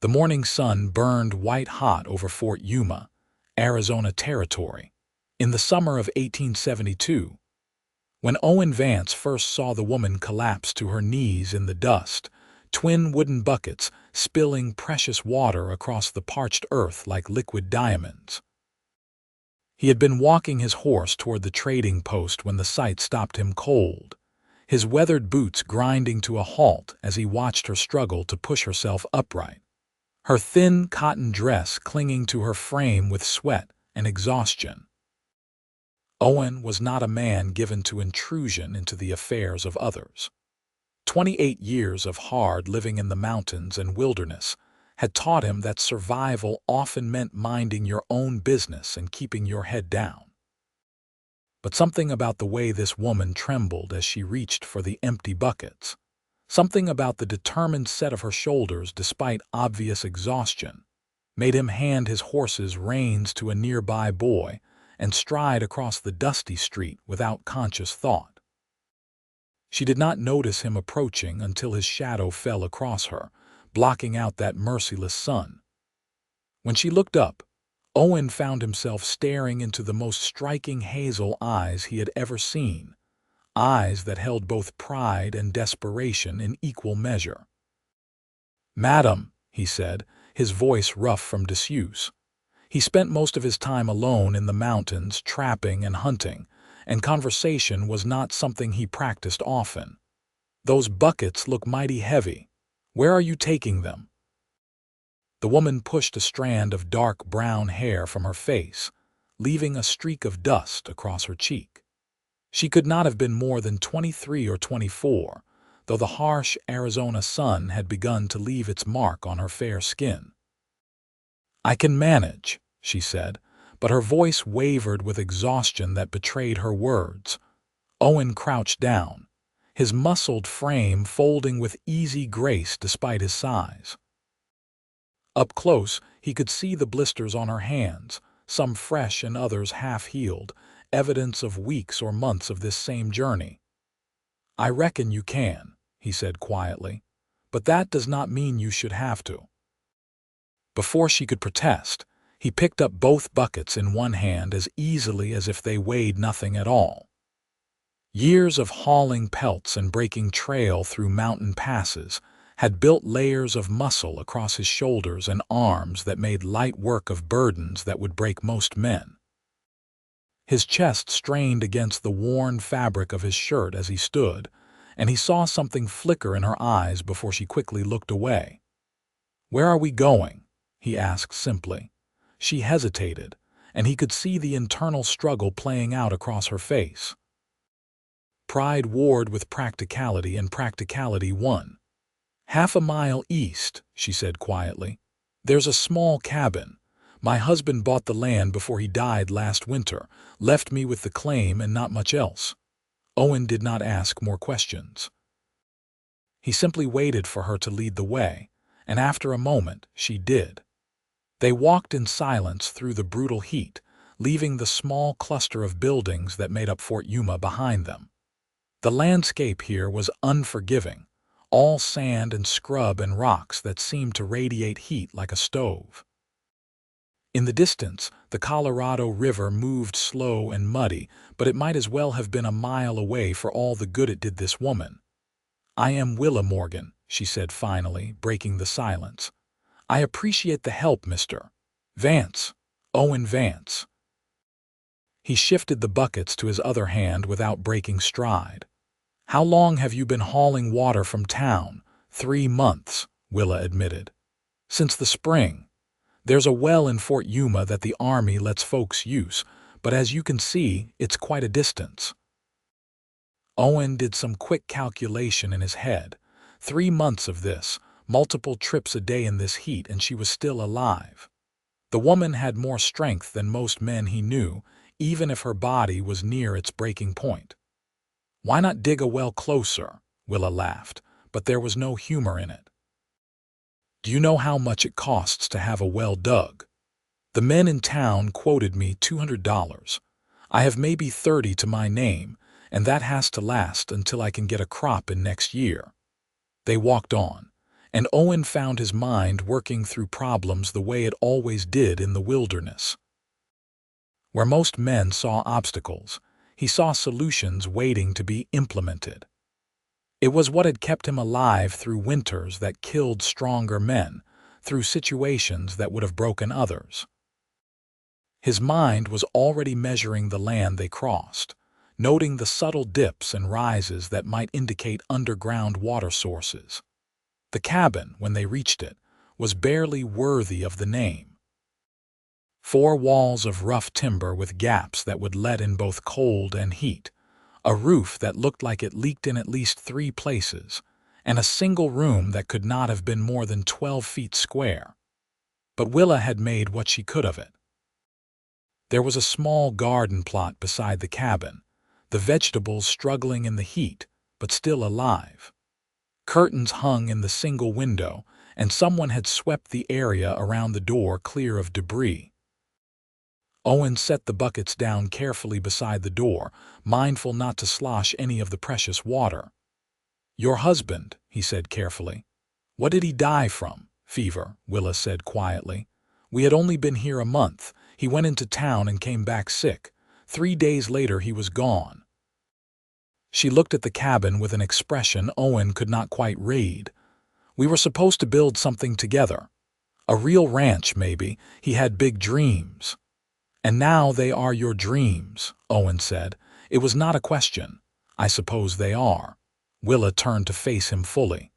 The morning sun burned white-hot over Fort Yuma, Arizona Territory, in the summer of 1872. When Owen Vance first saw the woman collapse to her knees in the dust, twin wooden buckets spilling precious water across the parched earth like liquid diamonds. He had been walking his horse toward the trading post when the sight stopped him cold, his weathered boots grinding to a halt as he watched her struggle to push herself upright, her thin cotton dress clinging to her frame with sweat and exhaustion. Owen was not a man given to intrusion into the affairs of others. 28 years of hard living in the mountains and wilderness had taught him that survival often meant minding your own business and keeping your head down. But something about the way this woman trembled as she reached for the empty buckets, something about the determined set of her shoulders despite obvious exhaustion, made him hand his horse's reins to a nearby boy and stride across the dusty street without conscious thought. She did not notice him approaching until his shadow fell across her, blocking out that merciless sun. When she looked up, Owen found himself staring into the most striking hazel eyes he had ever seen, eyes that held both pride and desperation in equal measure. "Madam," he said, his voice rough from disuse. He spent most of his time alone in the mountains, trapping and hunting, and conversation was not something he practiced often. "Those buckets look mighty heavy. Where are you taking them?" The woman pushed a strand of dark brown hair from her face, leaving a streak of dust across her cheek. She could not have been more than 23 or 24, though the harsh Arizona sun had begun to leave its mark on her fair skin. "I can manage," she said, but her voice wavered with exhaustion that betrayed her words. Owen crouched down, his muscled frame folding with easy grace despite his size. Up close, he could see the blisters on her hands, some fresh and others half-healed, evidence of weeks or months of this same journey. "I reckon you can," he said quietly, "but that does not mean you should have to." Before she could protest, he picked up both buckets in one hand as easily as if they weighed nothing at all. Years of hauling pelts and breaking trail through mountain passes had built layers of muscle across his shoulders and arms that made light work of burdens that would break most men. His chest strained against the worn fabric of his shirt as he stood, and he saw something flicker in her eyes before she quickly looked away. "Where are we going?" he asked simply. She hesitated, and he could see the internal struggle playing out across her face. Pride warred with practicality, and practicality won. "Half a mile east," she said quietly. "There's a small cabin. My husband bought the land before he died last winter, left me with the claim and not much else." Owen did not ask more questions. He simply waited for her to lead the way, and after a moment she did. They walked in silence through the brutal heat, leaving the small cluster of buildings that made up Fort Yuma behind them. The landscape here was unforgiving, all sand and scrub and rocks that seemed to radiate heat like a stove. In the distance, the Colorado River moved slow and muddy, but it might as well have been a mile away for all the good it did this woman. "I am Willa Morgan," she said finally, breaking the silence. "I appreciate the help, Mr. Vance, Owen Vance." He shifted the buckets to his other hand without breaking stride. "How long have you been hauling water from town?" "3 months, Willa admitted. "Since the spring. There's a well in Fort Yuma that the Army lets folks use, but as you can see, it's quite a distance." Owen did some quick calculation in his head. 3 months of this, multiple trips a day in this heat, and she was still alive. The woman had more strength than most men he knew, even if her body was near its breaking point. "Why not dig a well closer?" Willa laughed, but there was no humor in it. "Do you know how much it costs to have a well dug? The men in town quoted me $200. I have maybe 30 to my name, and that has to last until I can get a crop in next year." They walked on, and Owen found his mind working through problems the way it always did in the wilderness. Where most men saw obstacles, he saw solutions waiting to be implemented. It was what had kept him alive through winters that killed stronger men, through situations that would have broken others. His mind was already measuring the land they crossed, noting the subtle dips and rises that might indicate underground water sources. The cabin, when they reached it, was barely worthy of the name. 4 walls of rough timber with gaps that would let in both cold and heat, a roof that looked like it leaked in at least 3 places, and a single room that could not have been more than 12 feet square. But Willa had made what she could of it. There was a small garden plot beside the cabin, the vegetables struggling in the heat, but still alive. Curtains hung in the single window, and someone had swept the area around the door clear of debris. Owen set the buckets down carefully beside the door, mindful not to slosh any of the precious water. "Your husband," he said carefully. "What did he die from?" "Fever," Willa said quietly. "We had only been here a month. He went into town and came back sick. 3 days later he was gone." She looked at the cabin with an expression Owen could not quite read. "We were supposed to build something together. A real ranch, maybe. He had big dreams." "And now they are your dreams," Owen said. "It was not a question. I suppose they are." Willa turned to face him fully.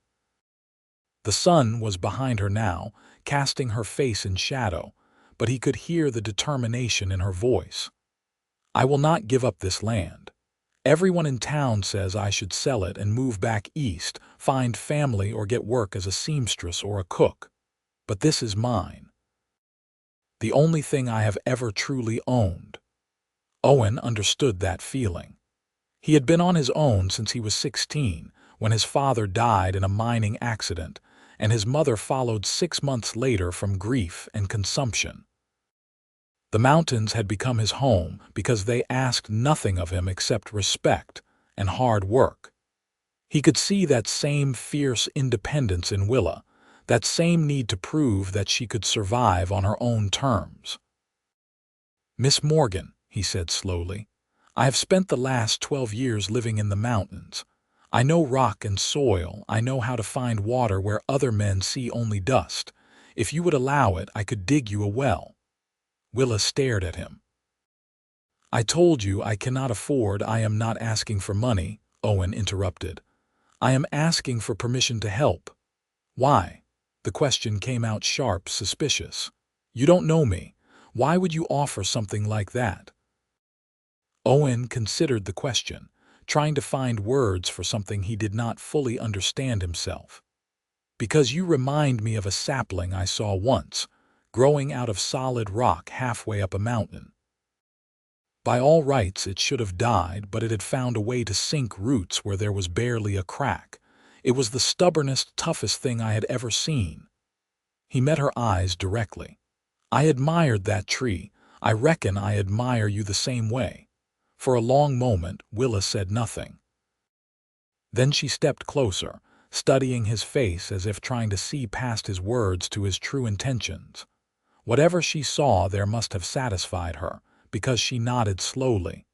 The sun was behind her now, casting her face in shadow, but he could hear the determination in her voice. "I will not give up this land. Everyone in town says I should sell it and move back east, find family or get work as a seamstress or a cook. But this is mine. The only thing I have ever truly owned." Owen understood that feeling. He had been on his own since he was 16, when his father died in a mining accident, and his mother followed 6 months later from grief and consumption. The mountains had become his home because they asked nothing of him except respect and hard work. He could see that same fierce independence in Willa, that same need to prove that she could survive on her own terms. "Miss Morgan," he said slowly, "I have spent the last 12 years living in the mountains. I know rock and soil. I know how to find water where other men see only dust. If you would allow it, I could dig you a well." Willa stared at him. "I told you I cannot afford." "I am not asking for money," Owen interrupted. "I am asking for permission to help." "Why?" The question came out sharp, suspicious. "You don't know me. Why would you offer something like that?" Owen considered the question, trying to find words for something he did not fully understand himself. "Because you remind me of a sapling I saw once, growing out of solid rock halfway up a mountain. By all rights it should have died, but it had found a way to sink roots where there was barely a crack. It was the stubbornest, toughest thing I had ever seen." He met her eyes directly. "I admired that tree. I reckon I admire you the same way." For a long moment, Willa said nothing. Then she stepped closer, studying his face as if trying to see past his words to his true intentions. Whatever she saw there must have satisfied her, because she nodded slowly.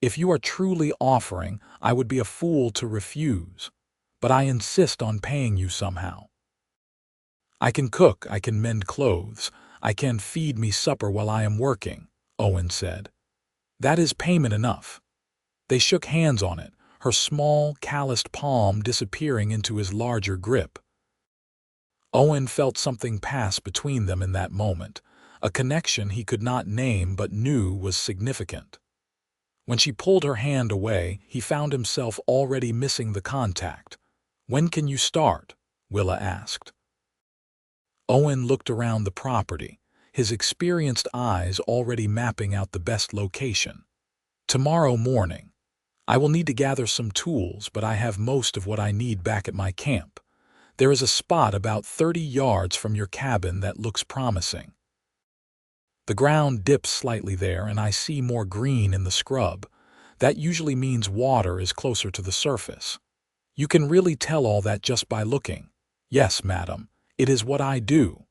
"If you are truly offering, I would be a fool to refuse. But I insist on paying you somehow. I can cook, I can mend clothes, I can feed me supper while I am working," Owen said. "That is payment enough." They shook hands on it, her small, calloused palm disappearing into his larger grip. Owen felt something pass between them in that moment, a connection he could not name but knew was significant. When she pulled her hand away, he found himself already missing the contact. "When can you start?" Willa asked. Owen looked around the property, his experienced eyes already mapping out the best location. "Tomorrow morning. I will need to gather some tools, but I have most of what I need back at my camp. There is a spot about 30 yards from your cabin that looks promising. The ground dips slightly there, and I see more green in the scrub. That usually means water is closer to the surface. You can really tell all that just by looking. Yes, madam, it is what I do.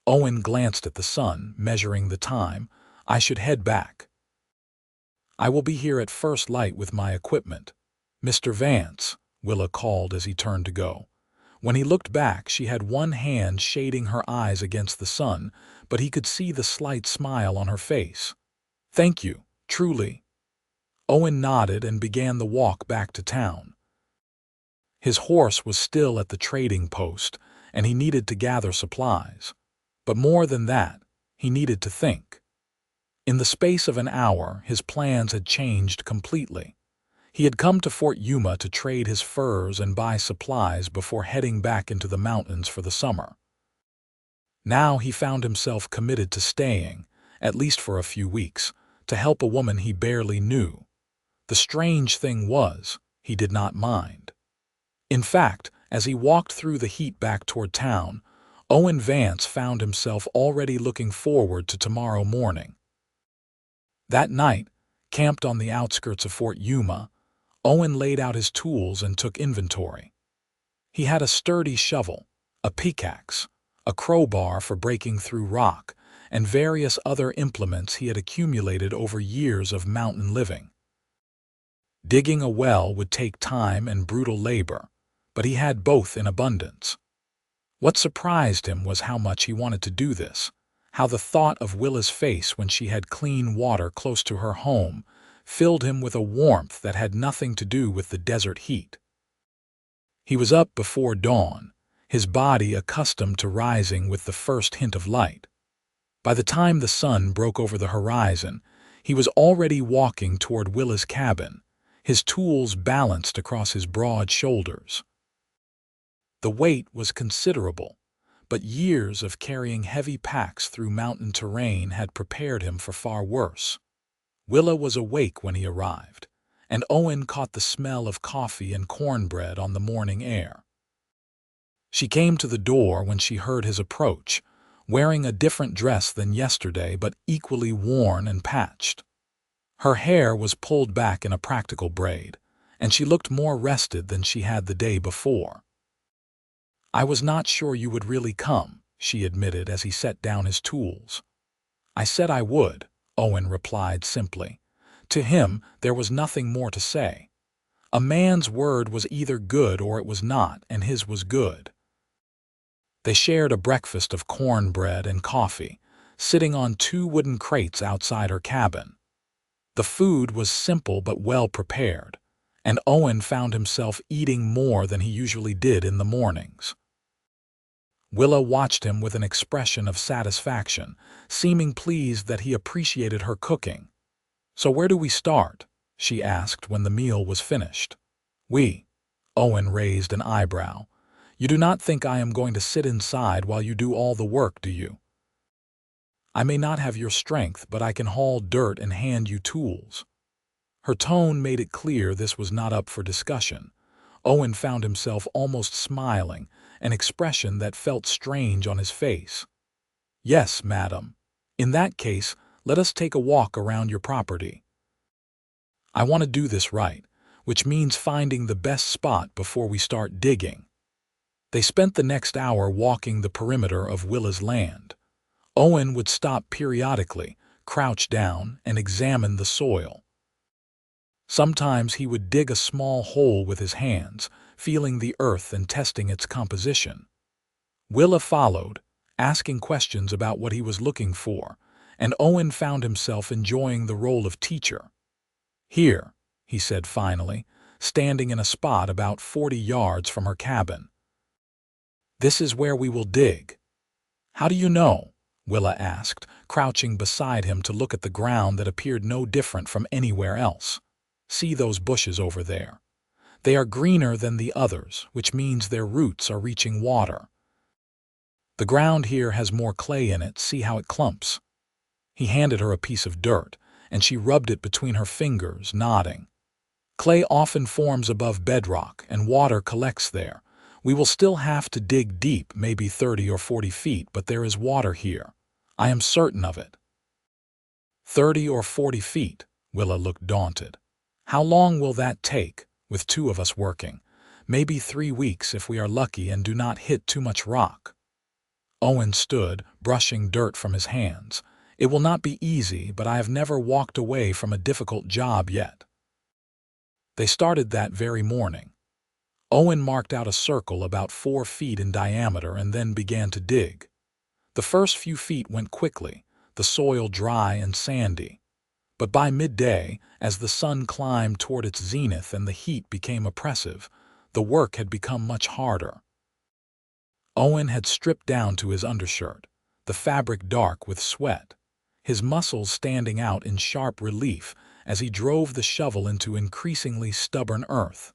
Owen glanced at the sun, measuring the time. I should head back. I will be here at first light with my equipment. Mr. Vance, Willa called as he turned to go. When he looked back, she had one hand shading her eyes against the sun, but he could see the slight smile on her face. Thank you, truly. Owen nodded and began the walk back to town. His horse was still at the trading post, and he needed to gather supplies. But more than that, he needed to think. In the space of an hour, his plans had changed completely. He had come to Fort Yuma to trade his furs and buy supplies before heading back into the mountains for the summer. Now he found himself committed to staying, at least for a few weeks, to help a woman he barely knew. The strange thing was, he did not mind. In fact, as he walked through the heat back toward town, Owen Vance found himself already looking forward to tomorrow morning. That night, camped on the outskirts of Fort Yuma, Owen laid out his tools and took inventory. He had a sturdy shovel, a pickaxe, a crowbar for breaking through rock, and various other implements he had accumulated over years of mountain living. Digging a well would take time and brutal labor, but he had both in abundance. What surprised him was how much he wanted to do this, how the thought of Willa's face when she had clean water close to her home filled him with a warmth that had nothing to do with the desert heat. He was up before dawn, his body accustomed to rising with the first hint of light. By the time the sun broke over the horizon, he was already walking toward Willa's cabin, his tools balanced across his broad shoulders. The weight was considerable, but years of carrying heavy packs through mountain terrain had prepared him for far worse. Willa was awake when he arrived, and Owen caught the smell of coffee and cornbread on the morning air. She came to the door when she heard his approach, wearing a different dress than yesterday but equally worn and patched. Her hair was pulled back in a practical braid, and she looked more rested than she had the day before. I was not sure you would really come, she admitted as he set down his tools. I said I would, Owen replied simply. To him, there was nothing more to say. A man's word was either good or it was not, and his was good. They shared a breakfast of cornbread and coffee, sitting on 2 wooden crates outside her cabin. The food was simple but well prepared, and Owen found himself eating more than he usually did in the mornings. Willa watched him with an expression of satisfaction, seeming pleased that he appreciated her cooking. So where do we start? She asked when the meal was finished. Owen raised an eyebrow. You do not think I am going to sit inside while you do all the work, do you? I may not have your strength, but I can haul dirt and hand you tools. Her tone made it clear this was not up for discussion. Owen found himself almost smiling, an expression that felt strange on his face. Yes, madam. In that case, let us take a walk around your property. I want to do this right, which means finding the best spot before we start digging. They spent the next hour walking the perimeter of Willa's land. Owen would stop periodically, crouch down, and examine the soil. Sometimes he would dig a small hole with his hands, feeling the earth and testing its composition. Willa followed, asking questions about what he was looking for, and Owen found himself enjoying the role of teacher. Here, he said finally, standing in a spot about 40 yards from her cabin. This is where we will dig. How do you know? Willa asked, crouching beside him to look at the ground that appeared no different from anywhere else. See those bushes over there? They are greener than the others, which means their roots are reaching water. The ground here has more clay in it, see how it clumps. He handed her a piece of dirt, and she rubbed it between her fingers, nodding. Clay often forms above bedrock, and water collects there. We will still have to dig deep, maybe 30 or 40 feet, but there is water here. I am certain of it. 30 or 40 feet, Willa looked daunted. How long will that take, with 2 of us working? Maybe 3 weeks if we are lucky and do not hit too much rock. Owen stood, brushing dirt from his hands. It will not be easy, but I have never walked away from a difficult job yet. They started that very morning. Owen marked out a circle about 4 feet in diameter and then began to dig. The first few feet went quickly, the soil dry and sandy. But by midday, as the sun climbed toward its zenith and the heat became oppressive, the work had become much harder. Owen had stripped down to his undershirt, the fabric dark with sweat, his muscles standing out in sharp relief as he drove the shovel into increasingly stubborn earth.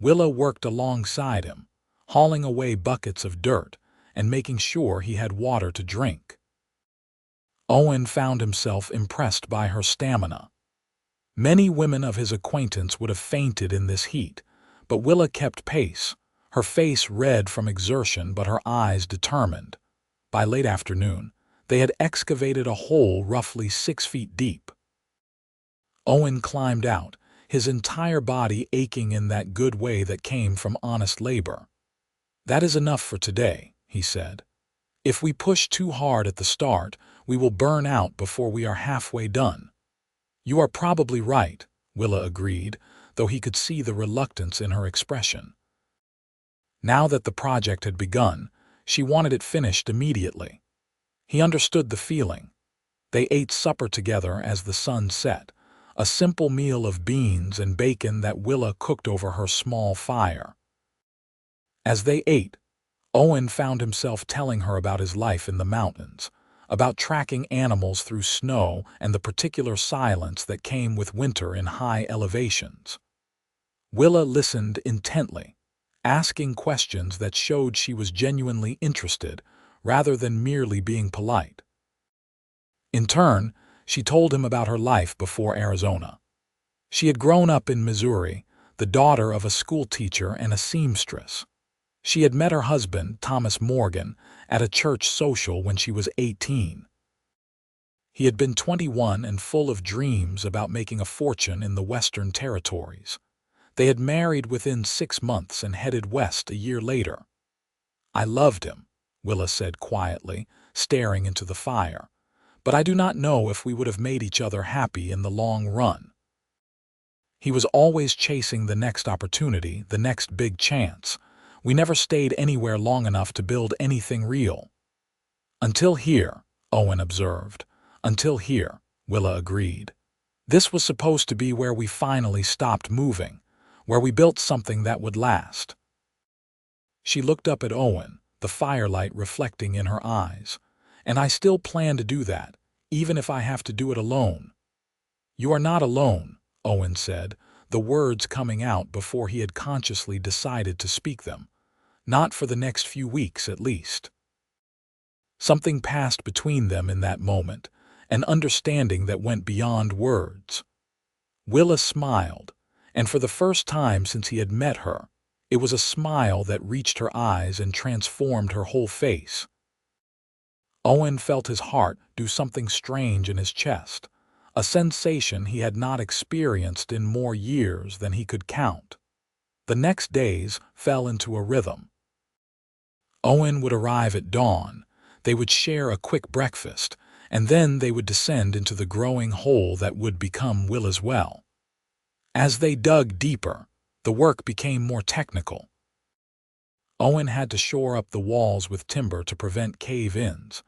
Willa worked alongside him, hauling away buckets of dirt and making sure he had water to drink. Owen found himself impressed by her stamina. Many women of his acquaintance would have fainted in this heat, but Willa kept pace, her face red from exertion but her eyes determined. By late afternoon, they had excavated a hole roughly 6 feet deep. Owen climbed out, his entire body aching in that good way that came from honest labor. "That is enough for today," he said. "If we push too hard at the start, we will burn out before we are halfway done." "You are probably right," Willa agreed, though he could see the reluctance in her expression. Now that the project had begun, she wanted it finished immediately. He understood the feeling. They ate supper together as the sun set, a simple meal of beans and bacon that Willa cooked over her small fire. As they ate, Owen found himself telling her about his life in the mountains, about tracking animals through snow and the particular silence that came with winter in high elevations. Willa listened intently, asking questions that showed she was genuinely interested rather than merely being polite. In turn, she told him about her life before Arizona. She had grown up in Missouri, the daughter of a schoolteacher and a seamstress. She had met her husband, Thomas Morgan, at a church social when she was 18. He had been 21 and full of dreams about making a fortune in the Western Territories. They had married within 6 months and headed west a year later. "I loved him," Willa said quietly, staring into the fire. "But I do not know if we would have made each other happy in the long run. He was always chasing the next opportunity, the next big chance. We never stayed anywhere long enough to build anything real." "Until here," Owen observed. "Until here," Willa agreed. "This was supposed to be where we finally stopped moving, where we built something that would last." She looked up at Owen, the firelight reflecting in her eyes. "And I still plan to do that, even if I have to do it alone." "You are not alone," Owen said, the words coming out before he had consciously decided to speak them. "Not for the next few weeks, at least." Something passed between them in that moment, an understanding that went beyond words. Willa smiled, and for the first time since he had met her, it was a smile that reached her eyes and transformed her whole face. Owen felt his heart do something strange in his chest, a sensation he had not experienced in more years than he could count. The next days fell into a rhythm. Owen would arrive at dawn, they would share a quick breakfast, and then they would descend into the growing hole that would become Willa's well. As they dug deeper, the work became more technical. Owen had to shore up the walls with timber to prevent cave-ins,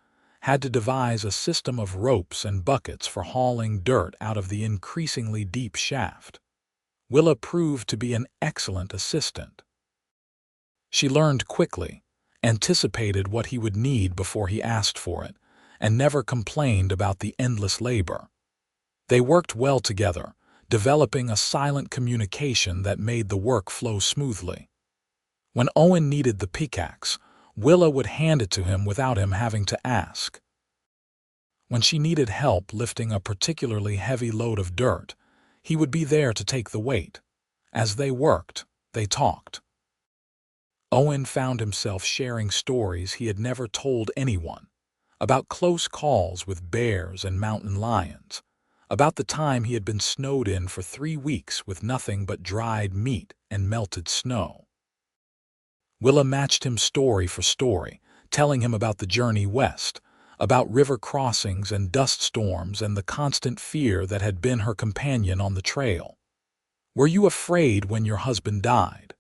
had to devise a system of ropes and buckets for hauling dirt out of the increasingly deep shaft. Willa proved to be an excellent assistant. She learned quickly, anticipated what he would need before he asked for it, and never complained about the endless labor. They worked well together, developing a silent communication that made the work flow smoothly. When Owen needed the pickaxe, Willa would hand it to him without him having to ask. When she needed help lifting a particularly heavy load of dirt, he would be there to take the weight. As they worked, they talked. Owen found himself sharing stories he had never told anyone, about close calls with bears and mountain lions, about the time he had been snowed in for 3 weeks with nothing but dried meat and melted snow. Willa matched him story for story, telling him about the journey west, about river crossings and dust storms and the constant fear that had been her companion on the trail. "Were you afraid when your husband died?"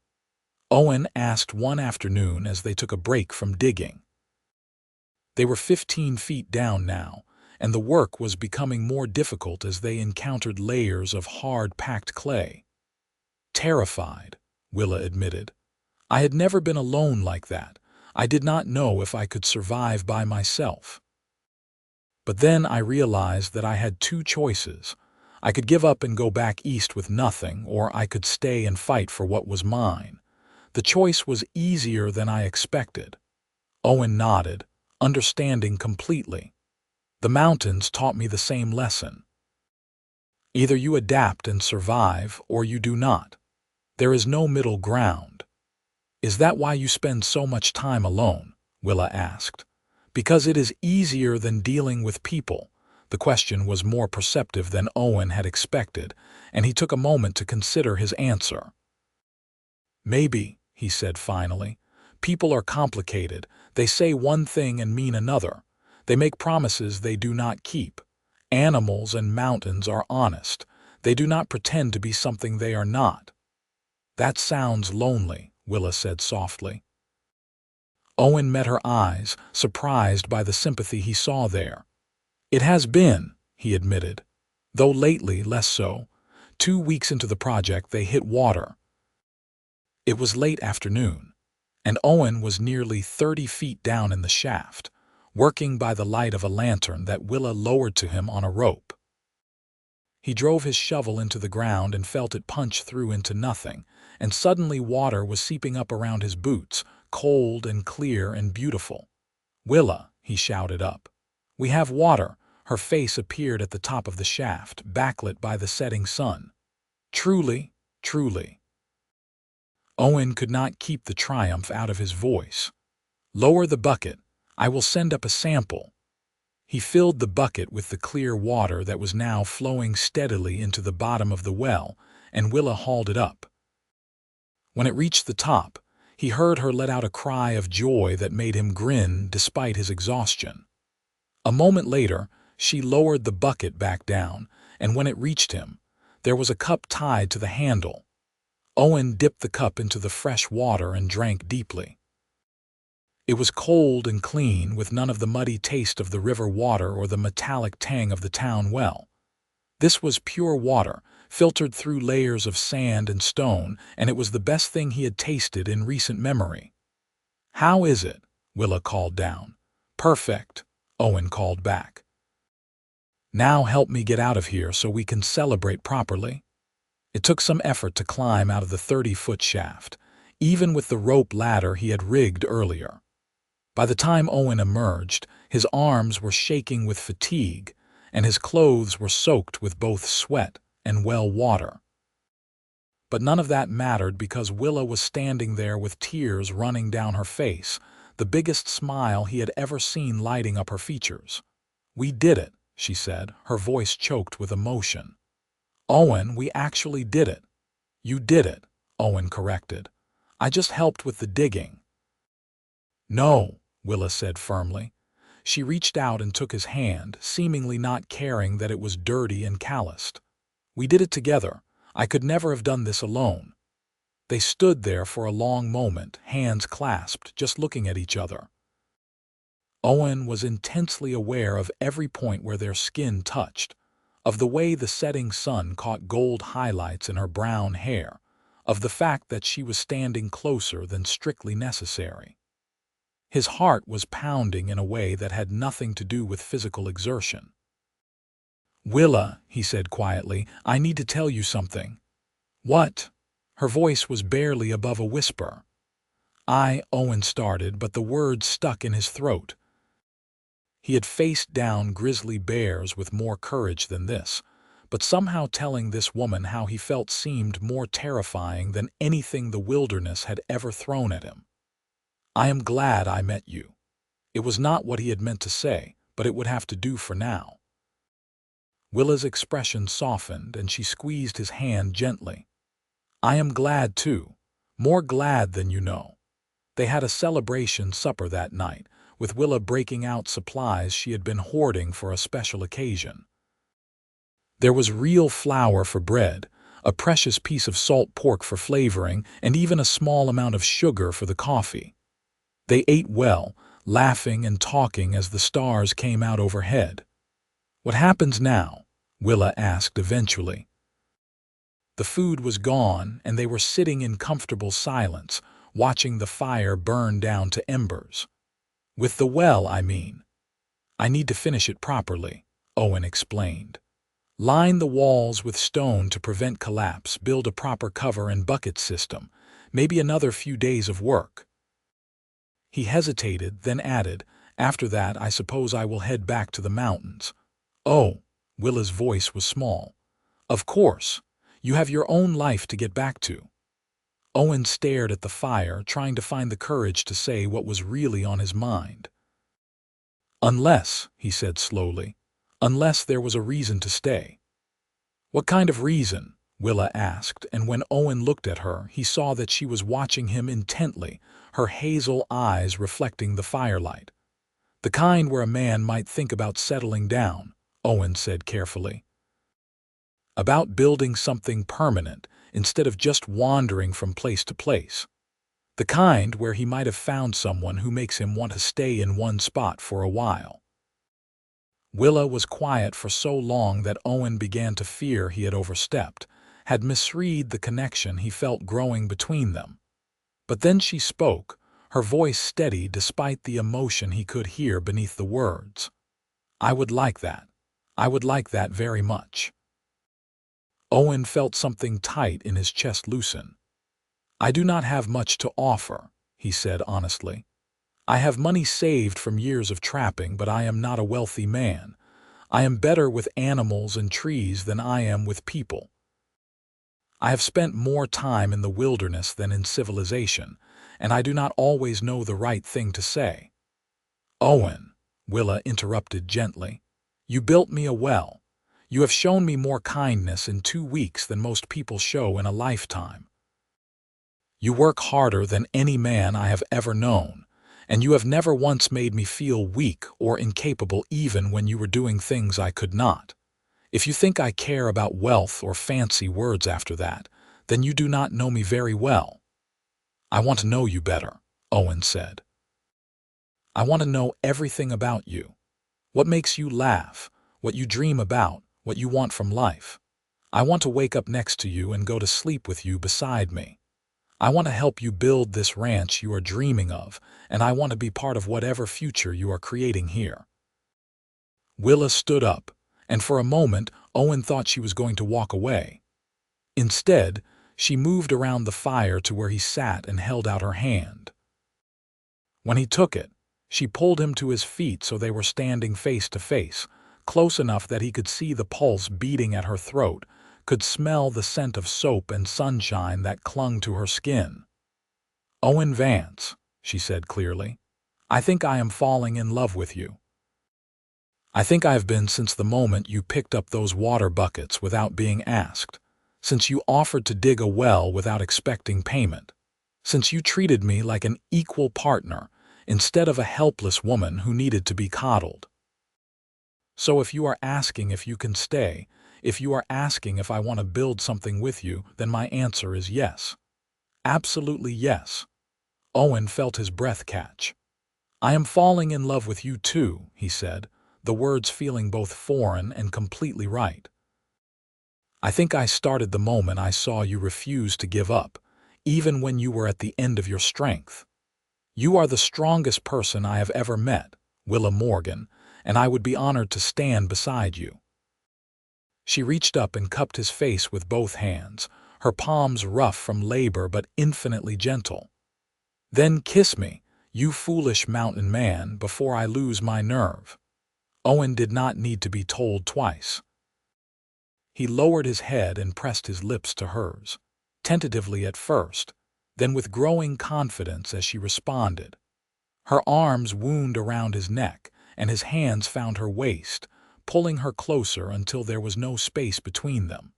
Owen asked one afternoon as they took a break from digging. They were 15 feet down now, and the work was becoming more difficult as they encountered layers of hard-packed clay. "Terrified," Willa admitted. "I had never been alone like that. I did not know if I could survive by myself. But then I realized that I had two choices. I could give up and go back east with nothing, or I could stay and fight for what was mine. The choice was easier than I expected." Owen nodded, understanding completely. "The mountains taught me the same lesson. Either you adapt and survive, or you do not. There is no middle ground." "Is that why you spend so much time alone?" Willa asked. "Because it is easier than dealing with people." The question was more perceptive than Owen had expected, and he took a moment to consider his answer. "Maybe," he said finally. "People are complicated. They say one thing and mean another. They make promises they do not keep. Animals and mountains are honest. They do not pretend to be something they are not." "That sounds lonely," Willa said softly. Owen met her eyes, surprised by the sympathy he saw there. "It has been," he admitted, "though lately less so. 2 weeks into the project they hit water." It was late afternoon, and Owen was nearly 30 feet down in the shaft, working by the light of a lantern that Willa lowered to him on a rope. He drove his shovel into the ground and felt it punch through into nothing, and suddenly water was seeping up around his boots, cold and clear and beautiful. "Willa," he shouted up. "We have water." Her face appeared at the top of the shaft, backlit by the setting sun. "Truly, truly." Owen could not keep the triumph out of his voice. "Lower the bucket. I will send up a sample." He filled the bucket with the clear water that was now flowing steadily into the bottom of the well, and Willa hauled it up. When it reached the top, he heard her let out a cry of joy that made him grin despite his exhaustion. A moment later, she lowered the bucket back down, and when it reached him, there was a cup tied to the handle. Owen dipped the cup into the fresh water and drank deeply. It was cold and clean, with none of the muddy taste of the river water or the metallic tang of the town well. This was pure water, filtered through layers of sand and stone, and it was the best thing he had tasted in recent memory. "How is it?" Willa called down. "Perfect," Owen called back. "Now help me get out of here so we can celebrate properly." It took some effort to climb out of the 30-foot shaft, even with the rope ladder he had rigged earlier. By the time Owen emerged, his arms were shaking with fatigue, and his clothes were soaked with both sweat and well water. But none of that mattered because Willa was standing there with tears running down her face, the biggest smile he had ever seen lighting up her features. "We did it," she said, her voice choked with emotion. "Owen, we actually did it." "You did it," Owen corrected. "I just helped with the digging." "No," Willa said firmly. She reached out and took his hand, seemingly not caring that it was dirty and calloused. "We did it together. I could never have done this alone." They stood there for a long moment, hands clasped, just looking at each other. Owen was intensely aware of every point where their skin touched, of the way the setting sun caught gold highlights in her brown hair, of the fact that she was standing closer than strictly necessary. His heart was pounding in a way that had nothing to do with physical exertion. "Willa," he said quietly, "I need to tell you something." "What?" Her voice was barely above a whisper. Owen started, but the words stuck in his throat. He had faced down grizzly bears with more courage than this, but somehow telling this woman how he felt seemed more terrifying than anything the wilderness had ever thrown at him. "I am glad I met you." It was not what he had meant to say, but it would have to do for now. Willa's expression softened, and she squeezed his hand gently. "I am glad, too. More glad than you know. They had a celebration supper that night, with Willa breaking out supplies she had been hoarding for a special occasion. There was real flour for bread, a precious piece of salt pork for flavoring, and even a small amount of sugar for the coffee. They ate well, laughing and talking as the stars came out overhead. "What happens now?" Willa asked eventually. The food was gone, and they were sitting in comfortable silence, watching the fire burn down to embers. "With the well, I mean. I need to finish it properly," Owen explained. "Line the walls with stone to prevent collapse, build a proper cover and bucket system, maybe another few days of work." He hesitated, then added, "After that, I suppose I will head back to the mountains." "Oh," Willa's voice was small. "Of course. You have your own life to get back to." Owen stared at the fire, trying to find the courage to say what was really on his mind. "Unless," he said slowly, "unless there was a reason to stay." "What kind of reason?" Willa asked, and when Owen looked at her, he saw that she was watching him intently, her hazel eyes reflecting the firelight. "The kind where a man might think about settling down," Owen said carefully. "About building something permanent, instead of just wandering from place to place. The kind where he might have found someone who makes him want to stay in one spot for a while." Willa was quiet for so long that Owen began to fear he had overstepped, had misread the connection he felt growing between them. But then she spoke, her voice steady despite the emotion he could hear beneath the words. "I would like that. I would like that very much." Owen felt something tight in his chest loosen. "I do not have much to offer," he said honestly. "I have money saved from years of trapping, but I am not a wealthy man. I am better with animals and trees than I am with people. I have spent more time in the wilderness than in civilization, and I do not always know the right thing to say." "Owen," Willa interrupted gently, "you built me a well. You have shown me more kindness in 2 weeks than most people show in a lifetime. You work harder than any man I have ever known, and you have never once made me feel weak or incapable even when you were doing things I could not. If you think I care about wealth or fancy words after that, then you do not know me very well." "I want to know you better," Owen said. "I want to know everything about you. What makes you laugh, what you dream about, what you want from life. I want to wake up next to you and go to sleep with you beside me. I want to help you build this ranch you are dreaming of, and I want to be part of whatever future you are creating here." Willa stood up, and for a moment Owen thought she was going to walk away. Instead, she moved around the fire to where he sat and held out her hand. When he took it, she pulled him to his feet so they were standing face to face, close enough that he could see the pulse beating at her throat, could smell the scent of soap and sunshine that clung to her skin. "Owen Vance," she said clearly, "I think I am falling in love with you. I think I have been since the moment you picked up those water buckets without being asked, since you offered to dig a well without expecting payment, since you treated me like an equal partner instead of a helpless woman who needed to be coddled. So if you are asking if you can stay, if you are asking if I want to build something with you, then my answer is yes. Absolutely yes." Owen felt his breath catch. "I am falling in love with you too," he said, the words feeling both foreign and completely right. "I think I started the moment I saw you refuse to give up, even when you were at the end of your strength. You are the strongest person I have ever met, Willa Morgan, and I would be honored to stand beside you." She reached up and cupped his face with both hands, her palms rough from labor but infinitely gentle. "Then kiss me, you foolish mountain man, before I lose my nerve." Owen did not need to be told twice. He lowered his head and pressed his lips to hers, tentatively at first, then with growing confidence as she responded. Her arms wound around his neck, and his hands found her waist, pulling her closer until there was no space between them.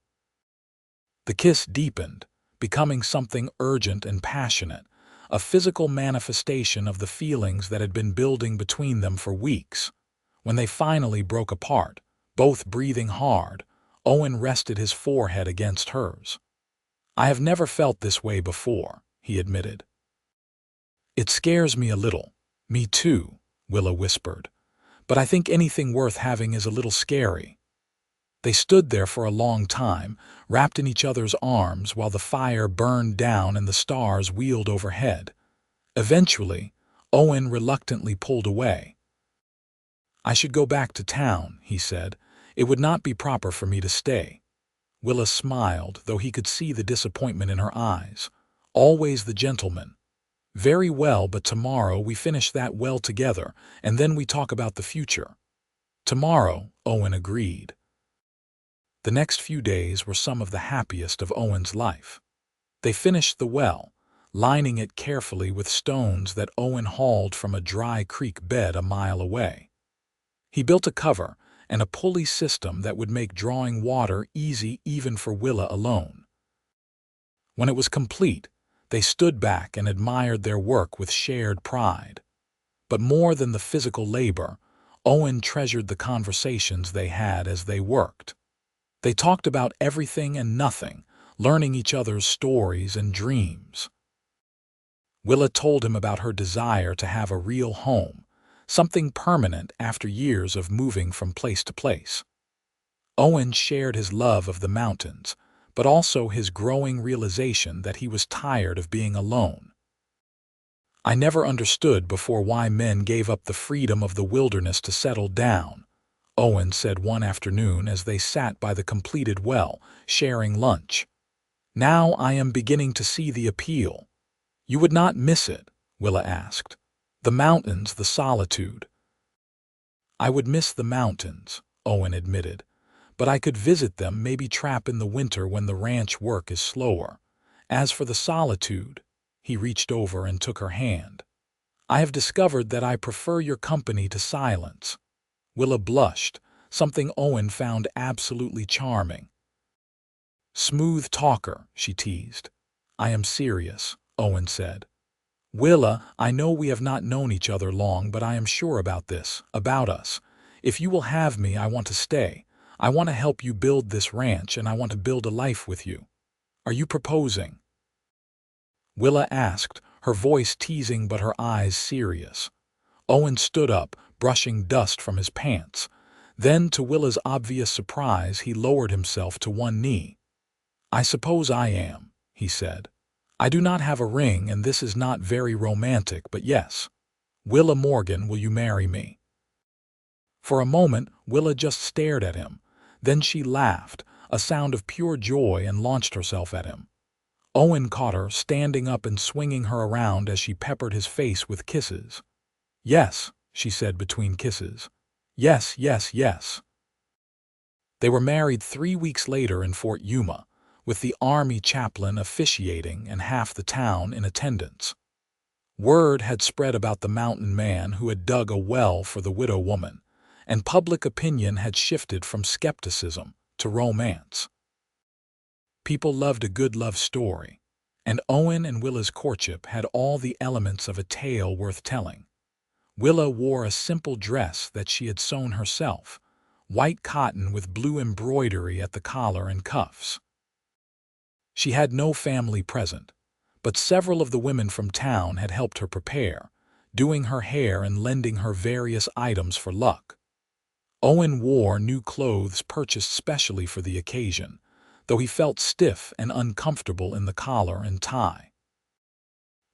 The kiss deepened, becoming something urgent and passionate, a physical manifestation of the feelings that had been building between them for weeks. When they finally broke apart, both breathing hard, Owen rested his forehead against hers. "I have never felt this way before," he admitted. "It scares me a little." "Me too," Willa whispered. "But I think anything worth having is a little scary." They stood there for a long time, wrapped in each other's arms while the fire burned down and the stars wheeled overhead. Eventually, Owen reluctantly pulled away. "I should go back to town," he said. "It would not be proper for me to stay." Willa smiled, though he could see the disappointment in her eyes. Always the gentleman. "Very well, but tomorrow we finish that well together, and then we talk about the future." "Tomorrow," Owen agreed. The next few days were some of the happiest of Owen's life. They finished the well, lining it carefully with stones that Owen hauled from a dry creek bed a mile away. He built a cover and a pulley system that would make drawing water easy even for Willa alone. When it was complete, they stood back and admired their work with shared pride. But more than the physical labor, Owen treasured the conversations they had as they worked. They talked about everything and nothing, learning each other's stories and dreams. Willa told him about her desire to have a real home, something permanent after years of moving from place to place. Owen shared his love of the mountains, but also his growing realization that he was tired of being alone. "I never understood before why men gave up the freedom of the wilderness to settle down," Owen said one afternoon as they sat by the completed well, sharing lunch. "Now I am beginning to see the appeal." "You would not miss it?" Willa asked. "The mountains, the solitude." "I would miss the mountains," Owen admitted, "but I could visit them, maybe trap in the winter when the ranch work is slower. As for the solitude," he reached over and took her hand, "I have discovered that I prefer your company to silence." Willa blushed, something Owen found absolutely charming. "Smooth talker," she teased. "I am serious," Owen said. "Willa, I know we have not known each other long, but I am sure about this, about us. If you will have me, I want to stay. I want to help you build this ranch, and I want to build a life with you. Are you proposing?" Willa asked, her voice teasing but her eyes serious. Owen stood up, brushing dust from his pants. Then, to Willa's obvious surprise, he lowered himself to one knee. "I suppose I am," he said. "I do not have a ring, and this is not very romantic, but yes. Willa Morgan, will you marry me?" For a moment, Willa just stared at him. Then she laughed, a sound of pure joy, and launched herself at him. Owen caught her, standing up and swinging her around as she peppered his face with kisses. "Yes," she said between kisses. "Yes, yes, yes." They were married 3 weeks later in Fort Yuma, with the army chaplain officiating and half the town in attendance. Word had spread about the mountain man who had dug a well for the widow woman, and public opinion had shifted from skepticism to romance. People loved a good love story, and Owen and Willa's courtship had all the elements of a tale worth telling. Willa wore a simple dress that she had sewn herself, white cotton with blue embroidery at the collar and cuffs. She had no family present, but several of the women from town had helped her prepare, doing her hair and lending her various items for luck. Owen wore new clothes purchased specially for the occasion, though he felt stiff and uncomfortable in the collar and tie.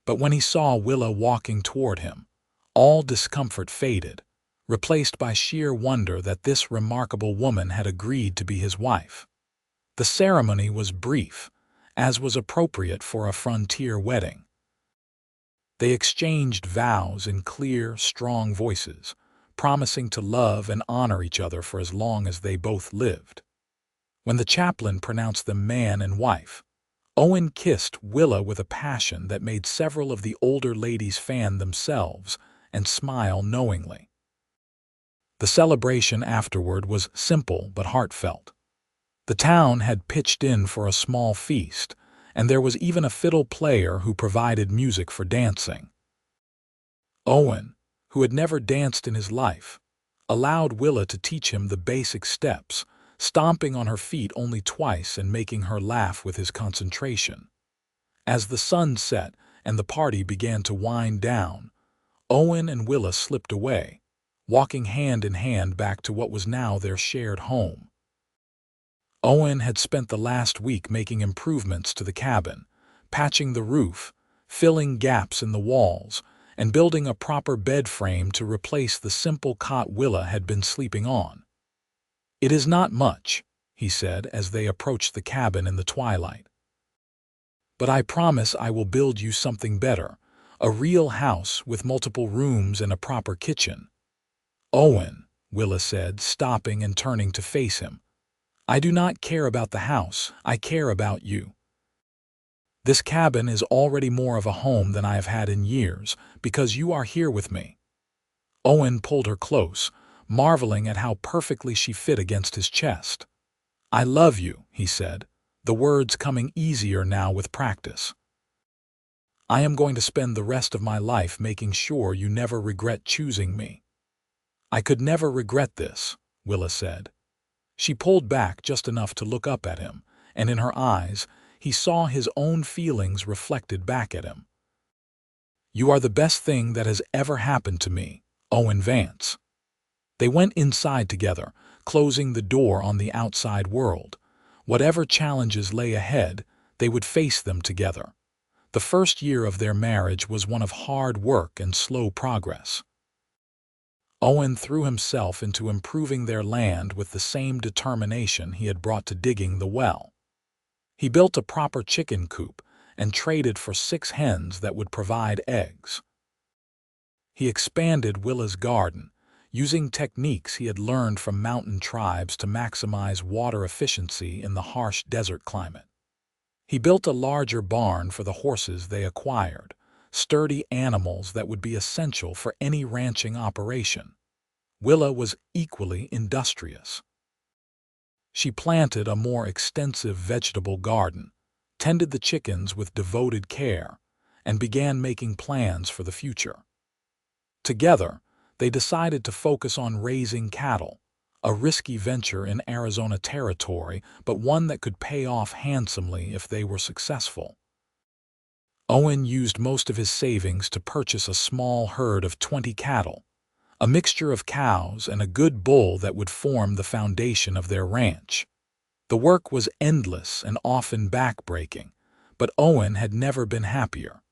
But when he saw Willa walking toward him, all discomfort faded, replaced by sheer wonder that this remarkable woman had agreed to be his wife. The ceremony was brief, as was appropriate for a frontier wedding. They exchanged vows in clear, strong voices, promising to love and honor each other for as long as they both lived. When the chaplain pronounced them man and wife, Owen kissed Willa with a passion that made several of the older ladies fan themselves and smile knowingly. The celebration afterward was simple but heartfelt. The town had pitched in for a small feast, and there was even a fiddle player who provided music for dancing. Owen, who had never danced in his life, allowed Willa to teach him the basic steps, stomping on her feet only twice and making her laugh with his concentration. As the sun set and the party began to wind down, Owen and Willa slipped away, walking hand in hand back to what was now their shared home. Owen had spent the last week making improvements to the cabin, patching the roof, filling gaps in the walls, and building a proper bed frame to replace the simple cot Willa had been sleeping on. "It is not much," he said as they approached the cabin in the twilight. "But I promise I will build you something better, a real house with multiple rooms and a proper kitchen." "Owen," Willa said, stopping and turning to face him, "I do not care about the house, I care about you. This cabin is already more of a home than I have had in years, because you are here with me." Owen pulled her close, marveling at how perfectly she fit against his chest. "I love you," he said, the words coming easier now with practice. "I am going to spend the rest of my life making sure you never regret choosing me." "I could never regret this," Willa said. She pulled back just enough to look up at him, and in her eyes, he saw his own feelings reflected back at him. "You are the best thing that has ever happened to me, Owen Vance." They went inside together, closing the door on the outside world. Whatever challenges lay ahead, they would face them together. The first year of their marriage was one of hard work and slow progress. Owen threw himself into improving their land with the same determination he had brought to digging the well. He built a proper chicken coop and traded for 6 hens that would provide eggs. He expanded Willa's garden, using techniques he had learned from mountain tribes to maximize water efficiency in the harsh desert climate. He built a larger barn for the horses they acquired, sturdy animals that would be essential for any ranching operation. Willa was equally industrious. She planted a more extensive vegetable garden, tended the chickens with devoted care, and began making plans for the future. Together, they decided to focus on raising cattle, a risky venture in Arizona territory, but one that could pay off handsomely if they were successful. Owen used most of his savings to purchase a small herd of 20 cattle, a mixture of cows and a good bull that would form the foundation of their ranch. The work was endless and often backbreaking, but Owen had never been happier.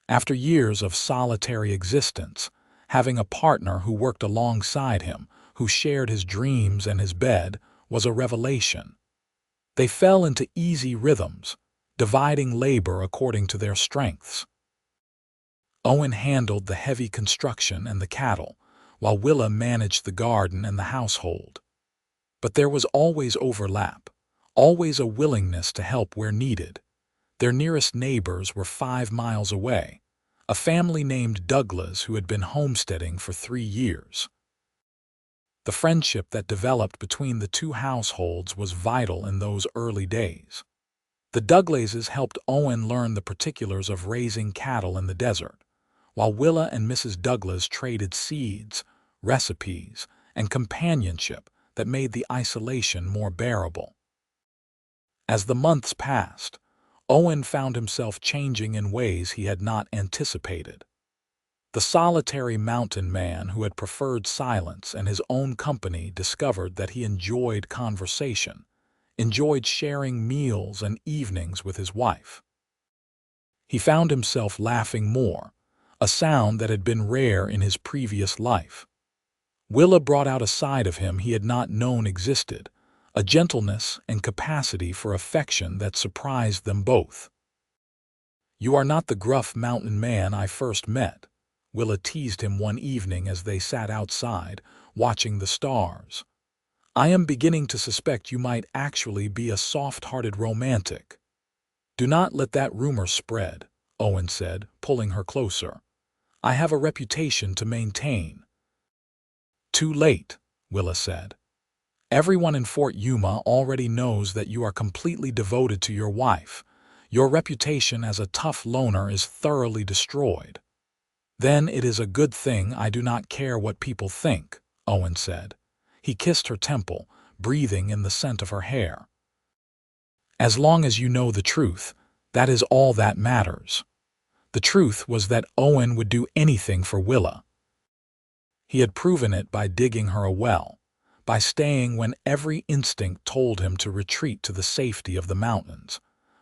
After years of solitary existence, having a partner who worked alongside him, who shared his dreams and his bed, was a revelation. They fell into easy rhythms, dividing labor according to their strengths. Owen handled the heavy construction and the cattle, while Willa managed the garden and the household. But there was always overlap, always a willingness to help where needed. Their nearest neighbors were 5 miles away, a family named Douglas who had been homesteading for 3 years. The friendship that developed between the two households was vital in those early days. The Douglases helped Owen learn the particulars of raising cattle in the desert, while Willa and Mrs. Douglas traded seeds, recipes, and companionship that made the isolation more bearable. As the months passed, Owen found himself changing in ways he had not anticipated. The solitary mountain man who had preferred silence and his own company discovered that he enjoyed conversation, enjoyed sharing meals and evenings with his wife. He found himself laughing more, a sound that had been rare in his previous life. Willa brought out a side of him he had not known existed, a gentleness and capacity for affection that surprised them both. "You are not the gruff mountain man I first met," Willa teased him one evening as they sat outside, watching the stars. "I am beginning to suspect you might actually be a soft-hearted romantic." "Do not let that rumor spread," Owen said, pulling her closer. "I have a reputation to maintain." "Too late," Willa said. "Everyone in Fort Yuma already knows that you are completely devoted to your wife, Your reputation as a tough loner is thoroughly destroyed." "Then it is a good thing I do not care what people think," Owen said. He kissed her temple, breathing in the scent of her hair. "As long as you know the truth, that is all that matters." The truth was that Owen would do anything for Willa. He had proven it by digging her a well, by staying when every instinct told him to retreat to the safety of the mountains,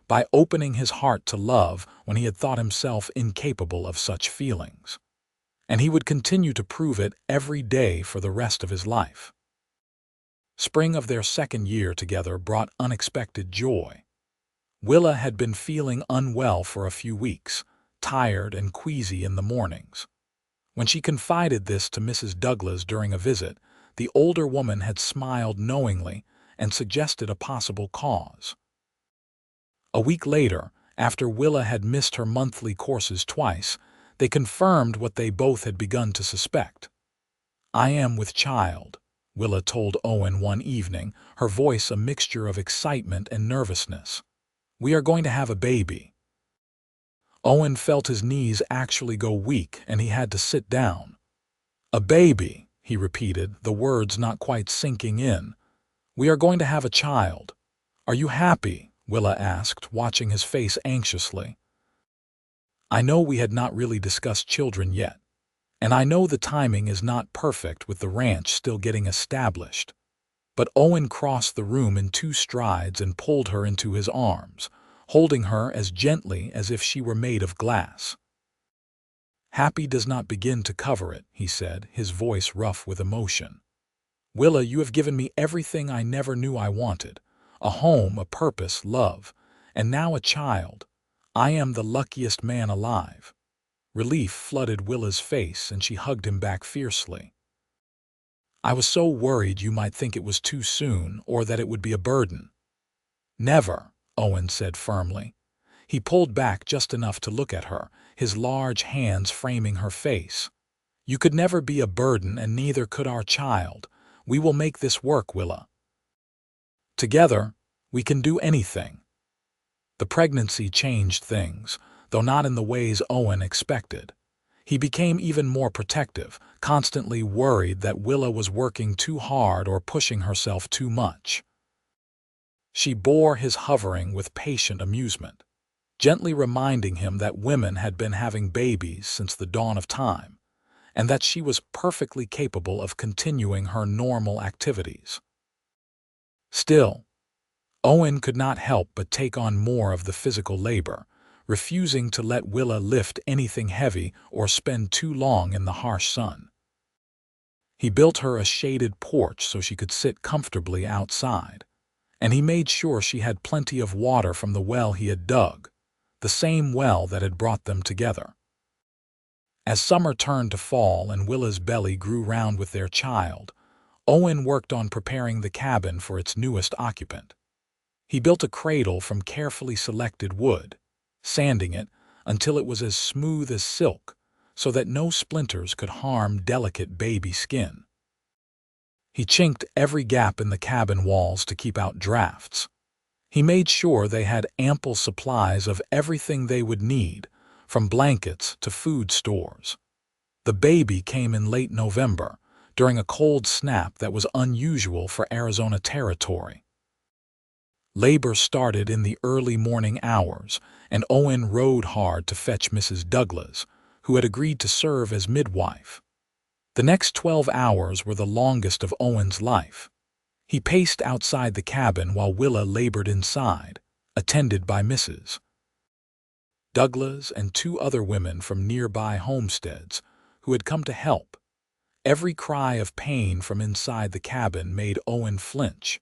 by opening his heart to love when he had thought himself incapable of such feelings. And he would continue to prove it every day for the rest of his life. Spring of their second year together brought unexpected joy. Willa had been feeling unwell for a few weeks, tired and queasy in the mornings. When she confided this to Mrs. Douglas during a visit, the older woman had smiled knowingly and suggested a possible cause. A week later, after Willa had missed her monthly courses twice, they confirmed what they both had begun to suspect. "I am with child," Willa told Owen one evening, her voice a mixture of excitement and nervousness. "We are going to have a baby." Owen felt his knees actually go weak and he had to sit down. "A baby," he repeated, the words not quite sinking in. "We are going to have a child. Are you happy?" Willa asked, watching his face anxiously. "I know we had not really discussed children yet, and I know the timing is not perfect with the ranch still getting established." But Owen crossed the room in 2 strides and pulled her into his arms, holding her as gently as if she were made of glass. "Happy does not begin to cover it," he said, his voice rough with emotion. "Willa, you have given me everything I never knew I wanted. A home, a purpose, love, and now a child. I am the luckiest man alive." Relief flooded Willa's face and she hugged him back fiercely. "I was so worried you might think it was too soon or that it would be a burden." "Never," Owen said firmly. He pulled back just enough to look at her, his large hands framing her face. "You could never be a burden and neither could our child. We will make this work, Willa. Together, we can do anything." The pregnancy changed things, though not in the ways Owen expected. He became even more protective, constantly worried that Willa was working too hard or pushing herself too much. She bore his hovering with patient amusement, gently reminding him that women had been having babies since the dawn of time, and that she was perfectly capable of continuing her normal activities. Still, Owen could not help but take on more of the physical labor, refusing to let Willa lift anything heavy or spend too long in the harsh sun. He built her a shaded porch so she could sit comfortably outside, and he made sure she had plenty of water from the well he had dug, the same well that had brought them together. As summer turned to fall and Willa's belly grew round with their child, Owen worked on preparing the cabin for its newest occupant. He built a cradle from carefully selected wood, sanding it until it was as smooth as silk so that no splinters could harm delicate baby skin. He chinked every gap in the cabin walls to keep out drafts. He made sure they had ample supplies of everything they would need, from blankets to food stores. The baby came in late November, during a cold snap that was unusual for Arizona territory. Labor started in the early morning hours, and Owen rode hard to fetch Mrs. Douglas, who had agreed to serve as midwife. The next 12 hours were the longest of Owen's life. He paced outside the cabin while Willa labored inside, attended by Mrs. Douglas and 2 other women from nearby homesteads who had come to help. Every cry of pain from inside the cabin made Owen flinch,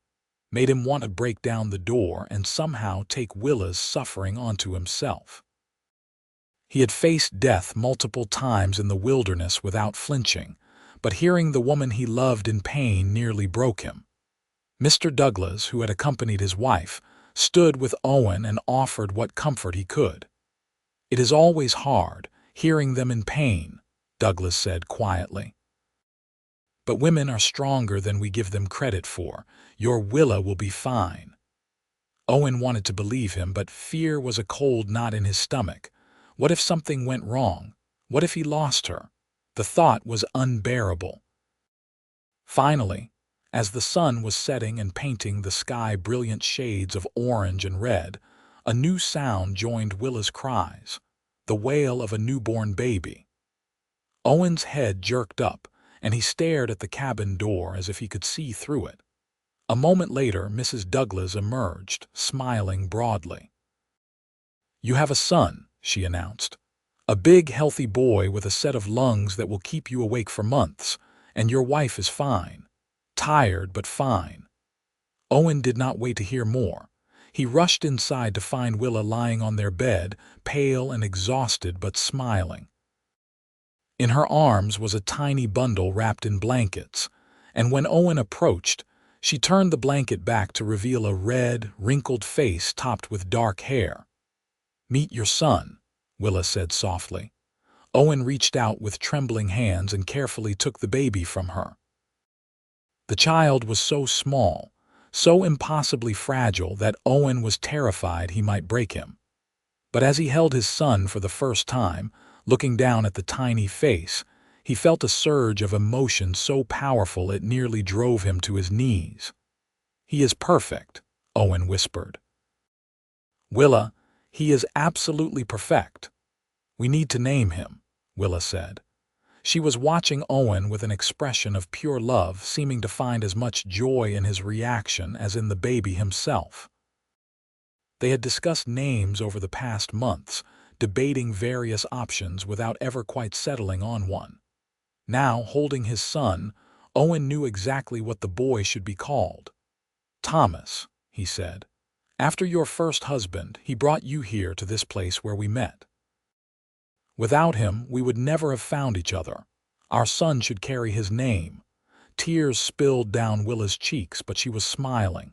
made him want to break down the door and somehow take Willa's suffering onto himself. He had faced death multiple times in the wilderness without flinching, but hearing the woman he loved in pain nearly broke him. Mr. Douglas, who had accompanied his wife, stood with Owen and offered what comfort he could. "It is always hard, hearing them in pain," Douglas said quietly. "But women are stronger than we give them credit for. Your Willa will be fine." Owen wanted to believe him, but fear was a cold knot in his stomach. What if something went wrong? What if he lost her? The thought was unbearable. Finally, as the sun was setting and painting the sky brilliant shades of orange and red, a new sound joined Willa's cries, the wail of a newborn baby. Owen's head jerked up, and he stared at the cabin door as if he could see through it. A moment later, Mrs. Douglas emerged, smiling broadly. "You have a son," she announced. "A big, healthy boy with a set of lungs that will keep you awake for months, and your wife is fine. Tired, but fine." Owen did not wait to hear more. He rushed inside to find Willa lying on their bed, pale and exhausted but smiling. In her arms was a tiny bundle wrapped in blankets, and when Owen approached, she turned the blanket back to reveal a red, wrinkled face topped with dark hair. "Meet your son," Willa said softly. Owen reached out with trembling hands and carefully took the baby from her. The child was so small, so impossibly fragile that Owen was terrified he might break him. But as he held his son for the first time, looking down at the tiny face, he felt a surge of emotion so powerful it nearly drove him to his knees. "He is perfect," Owen whispered. "Willa, he is absolutely perfect. We need to name him," Willa said. She was watching Owen with an expression of pure love, seeming to find as much joy in his reaction as in the baby himself. They had discussed names over the past months, debating various options without ever quite settling on one. Now, holding his son, Owen knew exactly what the boy should be called. "Thomas," he said. "After your first husband, he brought you here to this place where we met. Without him, we would never have found each other. Our son should carry his name." Tears spilled down Willa's cheeks, but she was smiling.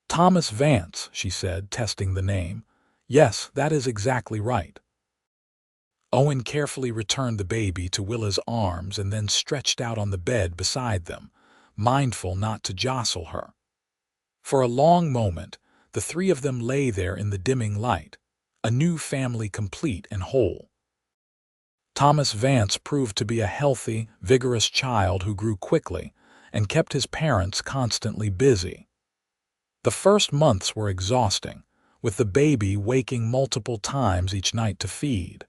"Thomas Vance," she said, testing the name. "Yes, that is exactly right." Owen carefully returned the baby to Willa's arms and then stretched out on the bed beside them, mindful not to jostle her. For a long moment, the three of them lay there in the dimming light, a new family complete and whole. Thomas Vance proved to be a healthy, vigorous child who grew quickly and kept his parents constantly busy. The first months were exhausting, with the baby waking multiple times each night to feed.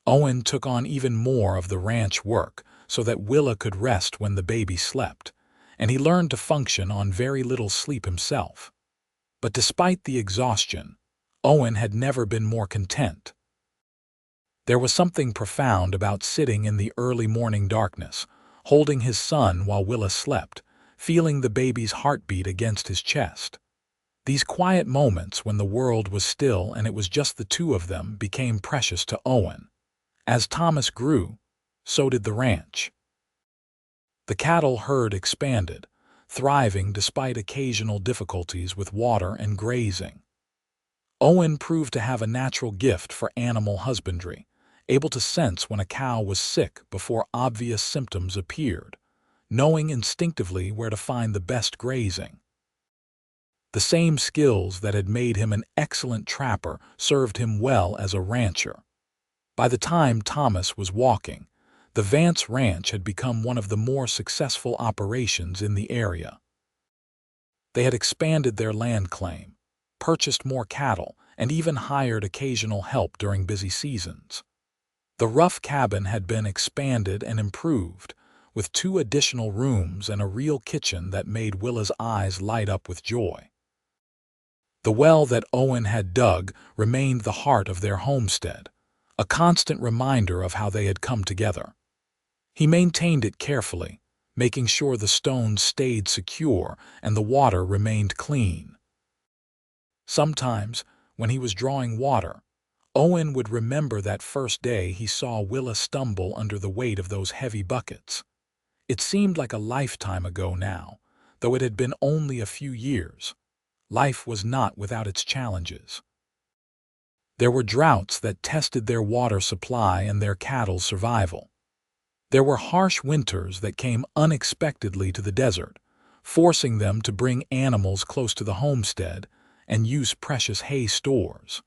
Owen took on even more of the ranch work so that Willa could rest when the baby slept, and he learned to function on very little sleep himself. But despite the exhaustion, Owen had never been more content. There was something profound about sitting in the early morning darkness, holding his son while Willa slept, feeling the baby's heartbeat against his chest. These quiet moments when the world was still and it was just the two of them became precious to Owen. As Thomas grew, so did the ranch. The cattle herd expanded, thriving despite occasional difficulties with water and grazing. Owen proved to have a natural gift for animal husbandry, able to sense when a cow was sick before obvious symptoms appeared, knowing instinctively where to find the best grazing. The same skills that had made him an excellent trapper served him well as a rancher. By the time Thomas was walking, the Vance Ranch had become one of the more successful operations in the area. They had expanded their land claim, purchased more cattle, and even hired occasional help during busy seasons. The rough cabin had been expanded and improved, with 2 additional rooms and a real kitchen that made Willa's eyes light up with joy. The well that Owen had dug remained the heart of their homestead, a constant reminder of how they had come together. He maintained it carefully, making sure the stones stayed secure and the water remained clean. Sometimes, when he was drawing water, Owen would remember that first day he saw Willa stumble under the weight of those heavy buckets. It seemed like a lifetime ago now, though it had been only a few years. Life was not without its challenges. There were droughts that tested their water supply and their cattle's survival. There were harsh winters that came unexpectedly to the desert, forcing them to bring animals close to the homestead, and use precious hay stores.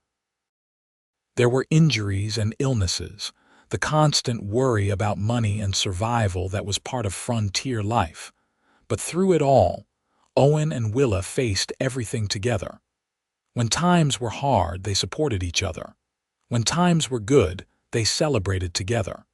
There were injuries and illnesses, the constant worry about money and survival that was part of frontier life. But through it all, Owen and Willa faced everything together. When times were hard, they supported each other. When times were good, they celebrated together.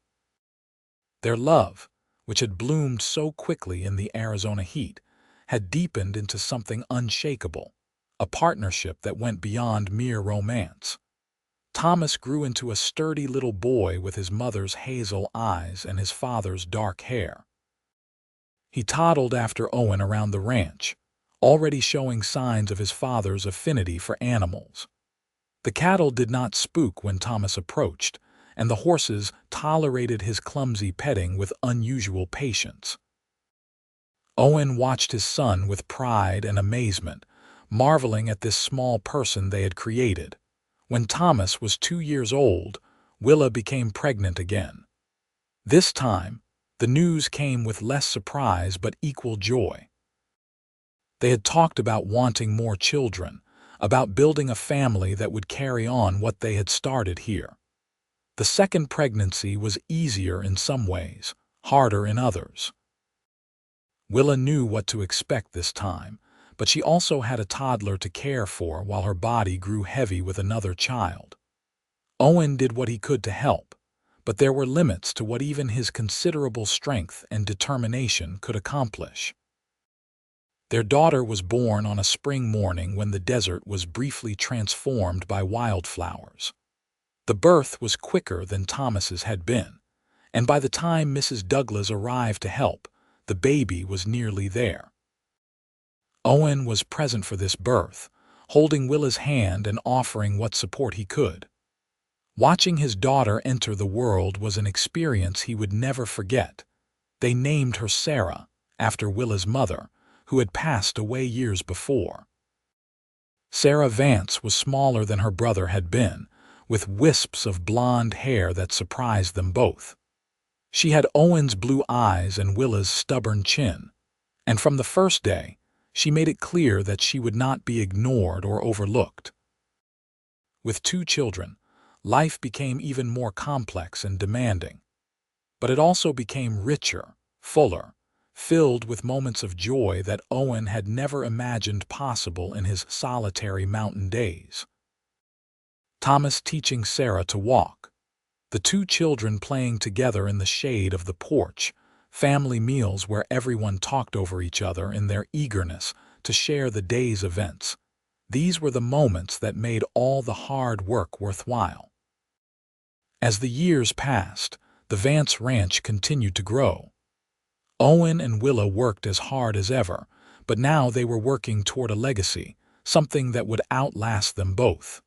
Their love, which had bloomed so quickly in the Arizona heat, had deepened into something unshakable, a partnership that went beyond mere romance. Thomas grew into a sturdy little boy with his mother's hazel eyes and his father's dark hair. He toddled after Owen around the ranch, already showing signs of his father's affinity for animals. The cattle did not spook when Thomas approached, and the horses tolerated his clumsy petting with unusual patience. Owen watched his son with pride and amazement, marveling at this small person they had created. When Thomas was 2 years old, Willa became pregnant again. This time, the news came with less surprise but equal joy. They had talked about wanting more children, about building a family that would carry on what they had started here. The second pregnancy was easier in some ways, harder in others. Willa knew what to expect this time, but she also had a toddler to care for while her body grew heavy with another child. Owen did what he could to help, but there were limits to what even his considerable strength and determination could accomplish. Their daughter was born on a spring morning when the desert was briefly transformed by wildflowers. The birth was quicker than Thomas's had been, and by the time Mrs. Douglas arrived to help, the baby was nearly there. Owen was present for this birth, holding Willa's hand and offering what support he could. Watching his daughter enter the world was an experience he would never forget. They named her Sarah, after Willa's mother, who had passed away years before. Sarah Vance was smaller than her brother had been, with wisps of blonde hair that surprised them both. She had Owen's blue eyes and Willa's stubborn chin, and from the first day, she made it clear that she would not be ignored or overlooked. With 2 children, life became even more complex and demanding. But it also became richer, fuller, filled with moments of joy that Owen had never imagined possible in his solitary mountain days. Thomas teaching Sarah to walk, the 2 children playing together in the shade of the porch, family meals where everyone talked over each other in their eagerness to share the day's events. These were the moments that made all the hard work worthwhile. As the years passed, the Vance ranch continued to grow. Owen and Willa worked as hard as ever, but now they were working toward a legacy, something that would outlast them both.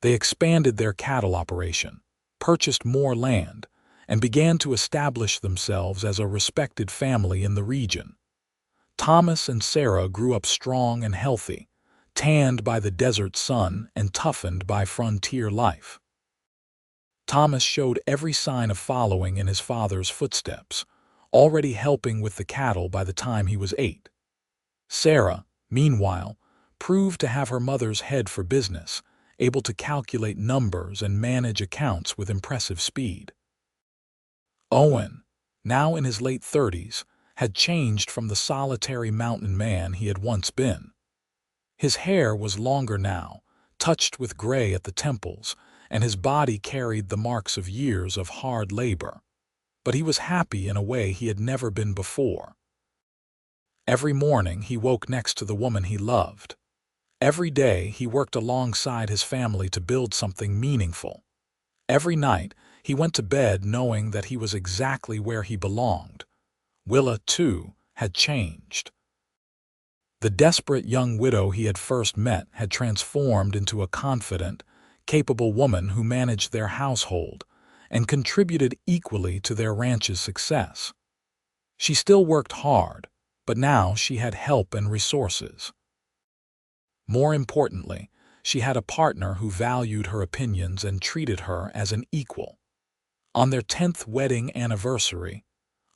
They expanded their cattle operation, purchased more land, and began to establish themselves as a respected family in the region. Thomas and Sarah grew up strong and healthy, tanned by the desert sun and toughened by frontier life. Thomas showed every sign of following in his father's footsteps, already helping with the cattle by the time he was 8. Sarah, meanwhile, proved to have her mother's head for business, able to calculate numbers and manage accounts with impressive speed. Owen, now in his late 30s, had changed from the solitary mountain man he had once been. His hair was longer now, touched with gray at the temples, and his body carried the marks of years of hard labor. But he was happy in a way he had never been before. Every morning he woke next to the woman he loved. Every day he worked alongside his family to build something meaningful. Every night he went to bed knowing that he was exactly where he belonged. Willa, too, had changed. The desperate young widow he had first met had transformed into a confident, capable woman who managed their household and contributed equally to their ranch's success. She still worked hard, but now she had help and resources. More importantly, she had a partner who valued her opinions and treated her as an equal. On their 10th wedding anniversary,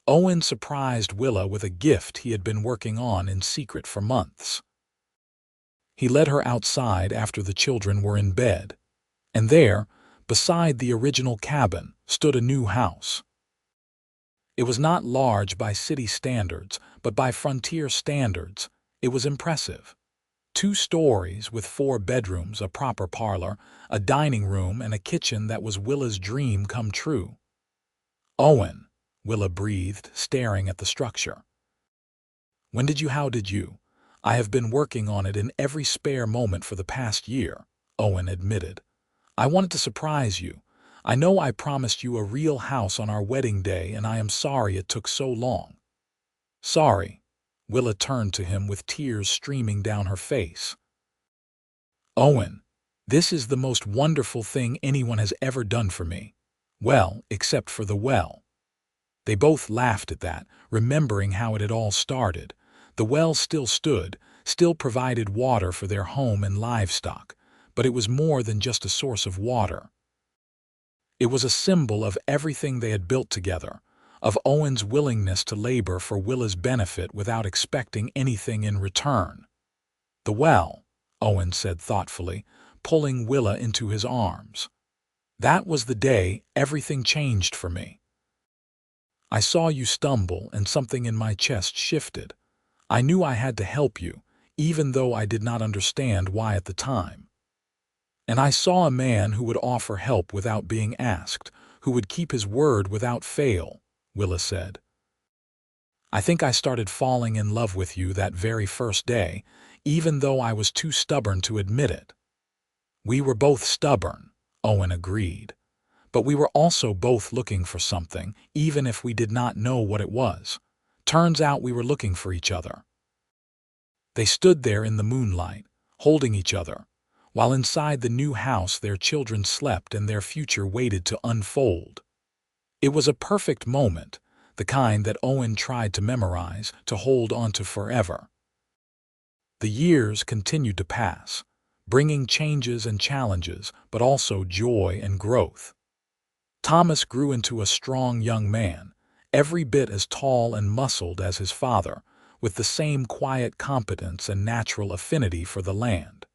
Owen surprised Willa with a gift he had been working on in secret for months. He led her outside after the children were in bed. And there, beside the original cabin, stood a new house. It was not large by city standards, but by frontier standards. It was impressive. 2 stories with 4 bedrooms, a proper parlor, a dining room, and a kitchen that was Willa's dream come true. "Owen," Willa breathed, staring at the structure. How did you? I have been working on it in every spare moment for the past year," Owen admitted. "I wanted to surprise you. I know I promised you a real house on our wedding day, and I am sorry it took so long." "Sorry." Willa turned to him with tears streaming down her face. "Owen, this is the most wonderful thing anyone has ever done for me. Well, except for the well." They both laughed at that, remembering how it had all started. The well still stood, still provided water for their home and livestock, but it was more than just a source of water. It was a symbol of everything they had built together, of Owen's willingness to labor for Willa's benefit without expecting anything in return. "The well," Owen said thoughtfully, pulling Willa into his arms. "That was the day everything changed for me. I saw you stumble and something in my chest shifted. I knew I had to help you, even though I did not understand why at the time. And I saw a man who would offer help without being asked, who would keep his word without fail," Willa said. "I think I started falling in love with you that very first day, even though I was too stubborn to admit it." "We were both stubborn," Owen agreed. "But we were also both looking for something, even if we did not know what it was. Turns out we were looking for each other." They stood there in the moonlight, holding each other, while inside the new house their children slept and their future waited to unfold. It was a perfect moment, the kind that Owen tried to memorize, to hold on to forever. The years continued to pass, bringing changes and challenges, but also joy and growth. Thomas grew into a strong young man, every bit as tall and muscled as his father, with the same quiet competence and natural affinity for the land.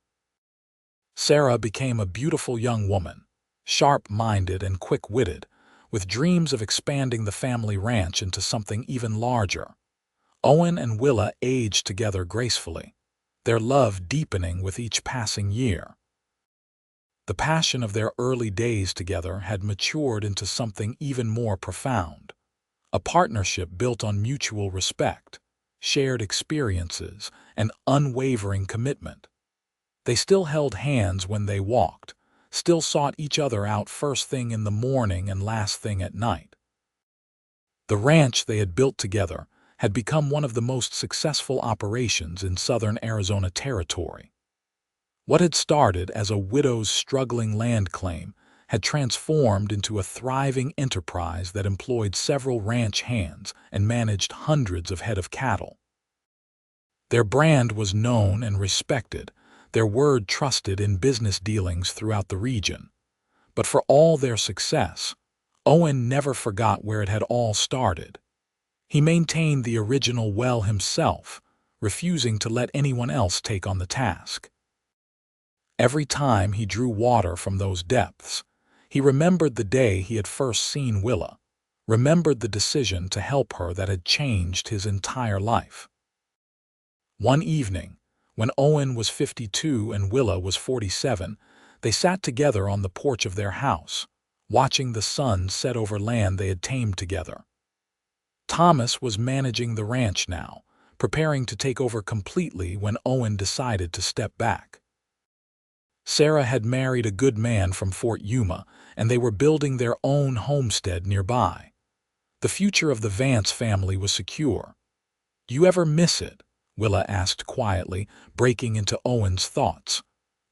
Sarah became a beautiful young woman, sharp-minded and quick-witted, with dreams of expanding the family ranch into something even larger. Owen and Willa aged together gracefully, their love deepening with each passing year. The passion of their early days together had matured into something even more profound, a partnership built on mutual respect, shared experiences, and unwavering commitment. They still held hands when they walked, still sought each other out first thing in the morning and last thing at night. The ranch they had built together had become one of the most successful operations in southern Arizona territory. What had started as a widow's struggling land claim had transformed into a thriving enterprise that employed several ranch hands and managed hundreds of head of cattle. Their brand was known and respected, their word trusted in business dealings throughout the region. But for all their success, Owen never forgot where it had all started. He maintained the original well himself, refusing to let anyone else take on the task. Every time he drew water from those depths, he remembered the day he had first seen Willa, remembered the decision to help her that had changed his entire life. One evening, when Owen was 52 and Willa was 47, they sat together on the porch of their house, watching the sun set over land they had tamed together. Thomas was managing the ranch now, preparing to take over completely when Owen decided to step back. Sarah had married a good man from Fort Yuma, and they were building their own homestead nearby. The future of the Vance family was secure. "Do you ever miss it?" Willa asked quietly, breaking into Owen's thoughts.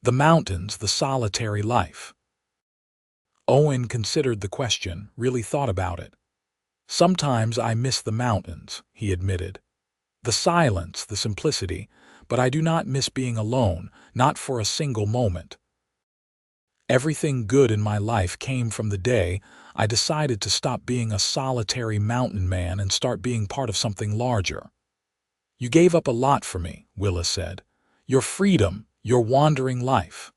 "The mountains, the solitary life." Owen considered the question, really thought about it. "Sometimes I miss the mountains," he admitted. "The silence, the simplicity, but I do not miss being alone, not for a single moment. Everything good in my life came from the day I decided to stop being a solitary mountain man and start being part of something larger." "You gave up a lot for me," Willa said. "Your freedom, Your wandering life.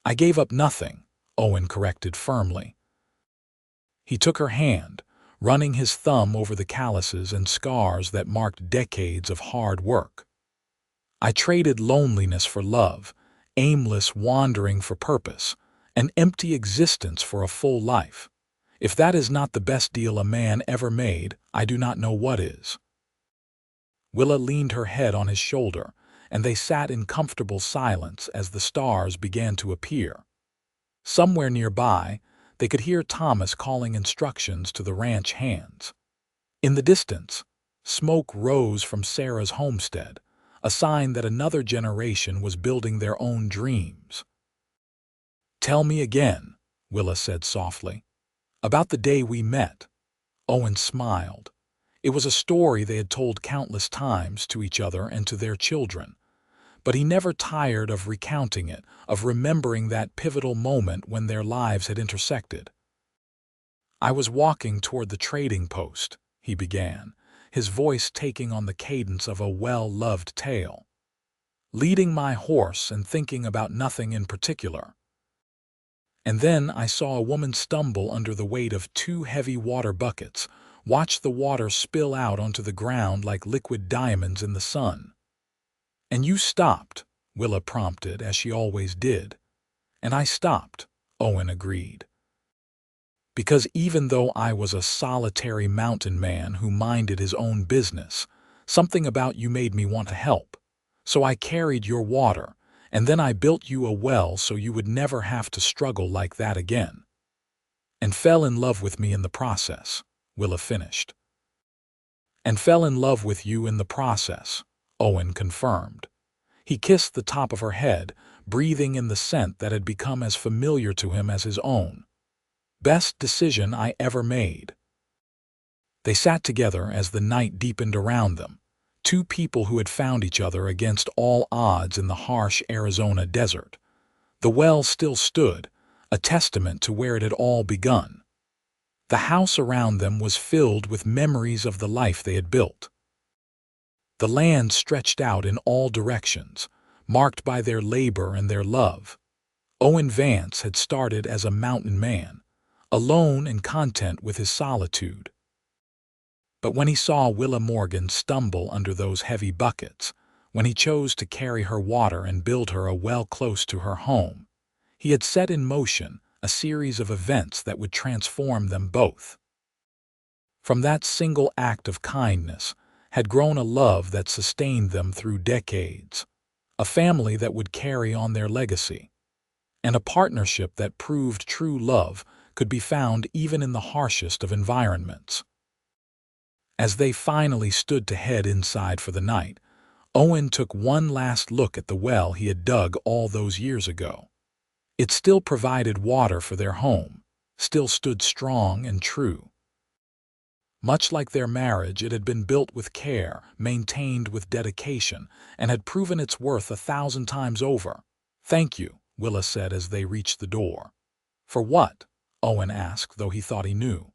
I gave up nothing, Owen corrected firmly. He took her hand, running his thumb over the calluses and scars that marked decades of hard work. I traded loneliness for love, aimless wandering for purpose, an empty existence for a full life. If that is not the best deal a man ever made, I do not know what is. Willa leaned her head on his shoulder, and they sat in comfortable silence as the stars began to appear. Somewhere nearby, they could hear Thomas calling instructions to the ranch hands. In the distance, smoke rose from Sarah's homestead, a sign that another generation was building their own dreams. "Tell me again," Willa said softly, "about the day we met." Owen smiled. It was a story they had told countless times to each other and to their children, but he never tired of recounting it, of remembering that pivotal moment when their lives had intersected. "I was walking toward the trading post," he began, his voice taking on the cadence of a well-loved tale, "leading my horse and thinking about nothing in particular. And then I saw a woman stumble under the weight of 2 heavy water buckets, watch the water spill out onto the ground like liquid diamonds in the sun. And you stopped," Willa prompted, as she always did. "And I stopped," Owen agreed. "Because even though I was a solitary mountain man who minded his own business, something about you made me want to help. So I carried your water, and then I built you a well so you would never have to struggle like that again. And fell in love with me in the process," Willa finished. "And fell in love with you in the process," Owen confirmed. He kissed the top of her head, breathing in the scent that had become as familiar to him as his own. "Best decision I ever made." They sat together as the night deepened around them, 2 people who had found each other against all odds in the harsh Arizona desert. The well still stood, a testament to where it had all begun. The house around them was filled with memories of the life they had built. The land stretched out in all directions, marked by their labor and their love. Owen Vance had started as a mountain man, alone and content with his solitude. But when he saw Willa Morgan stumble under those heavy buckets, when he chose to carry her water and build her a well close to her home, he had set in motion a series of events that would transform them both. From that single act of kindness had grown a love that sustained them through decades, a family that would carry on their legacy, and a partnership that proved true love could be found even in the harshest of environments. As they finally stood to head inside for the night, Owen took one last look at the well he had dug all those years ago. It still provided water for their home, still stood strong and true. Much like their marriage, it had been built with care, maintained with dedication, and had proven its worth 1,000 times over. "Thank you," Willa said as they reached the door. "For what?" Owen asked, though he thought he knew.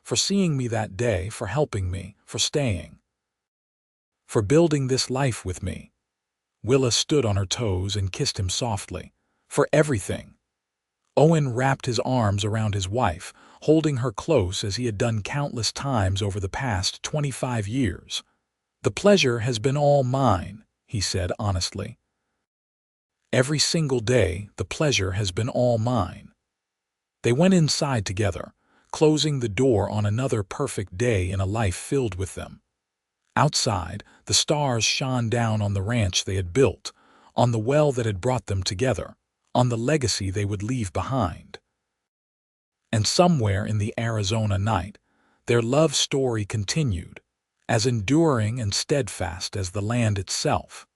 "For seeing me that day, for helping me, for staying. For building this life with me." Willa stood on her toes and kissed him softly. "For everything." Owen wrapped his arms around his wife, holding her close as he had done countless times over the past 25 years. "The pleasure has been all mine," he said honestly. "Every single day, the pleasure has been all mine." They went inside together, closing the door on another perfect day in a life filled with them. Outside, the stars shone down on the ranch they had built, on the well that had brought them together, on the legacy they would leave behind. And somewhere in the Arizona night, their love story continued, as enduring and steadfast as the land itself.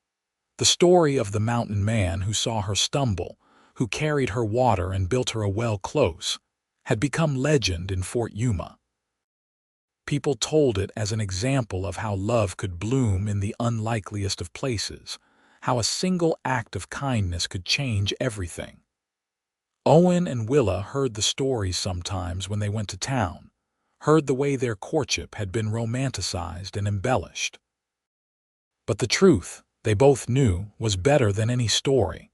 The story of the mountain man who saw her stumble, who carried her water and built her a well close, had become legend in Fort Yuma. People told it as an example of how love could bloom in the unlikeliest of places, how a single act of kindness could change everything. Owen and Willa heard the stories sometimes when they went to town, heard the way their courtship had been romanticized and embellished. But the truth, they both knew, was better than any story.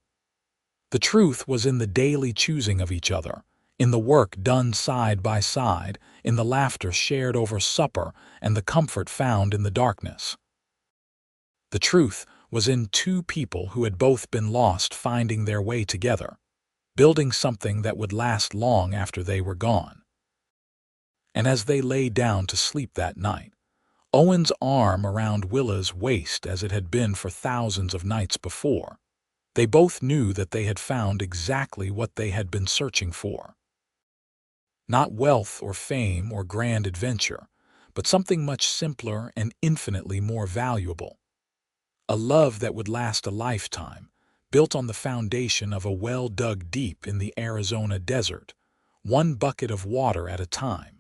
The truth was in the daily choosing of each other, in the work done side by side, in the laughter shared over supper, and the comfort found in the darkness. The truth was in two people who had both been lost finding their way together, building something that would last long after they were gone. And as they lay down to sleep that night, Owen's arm around Willa's waist as it had been for thousands of nights before, they both knew that they had found exactly what they had been searching for. Not wealth or fame or grand adventure, but something much simpler and infinitely more valuable. A love that would last a lifetime, built on the foundation of a well dug deep in the Arizona desert, one bucket of water at a time.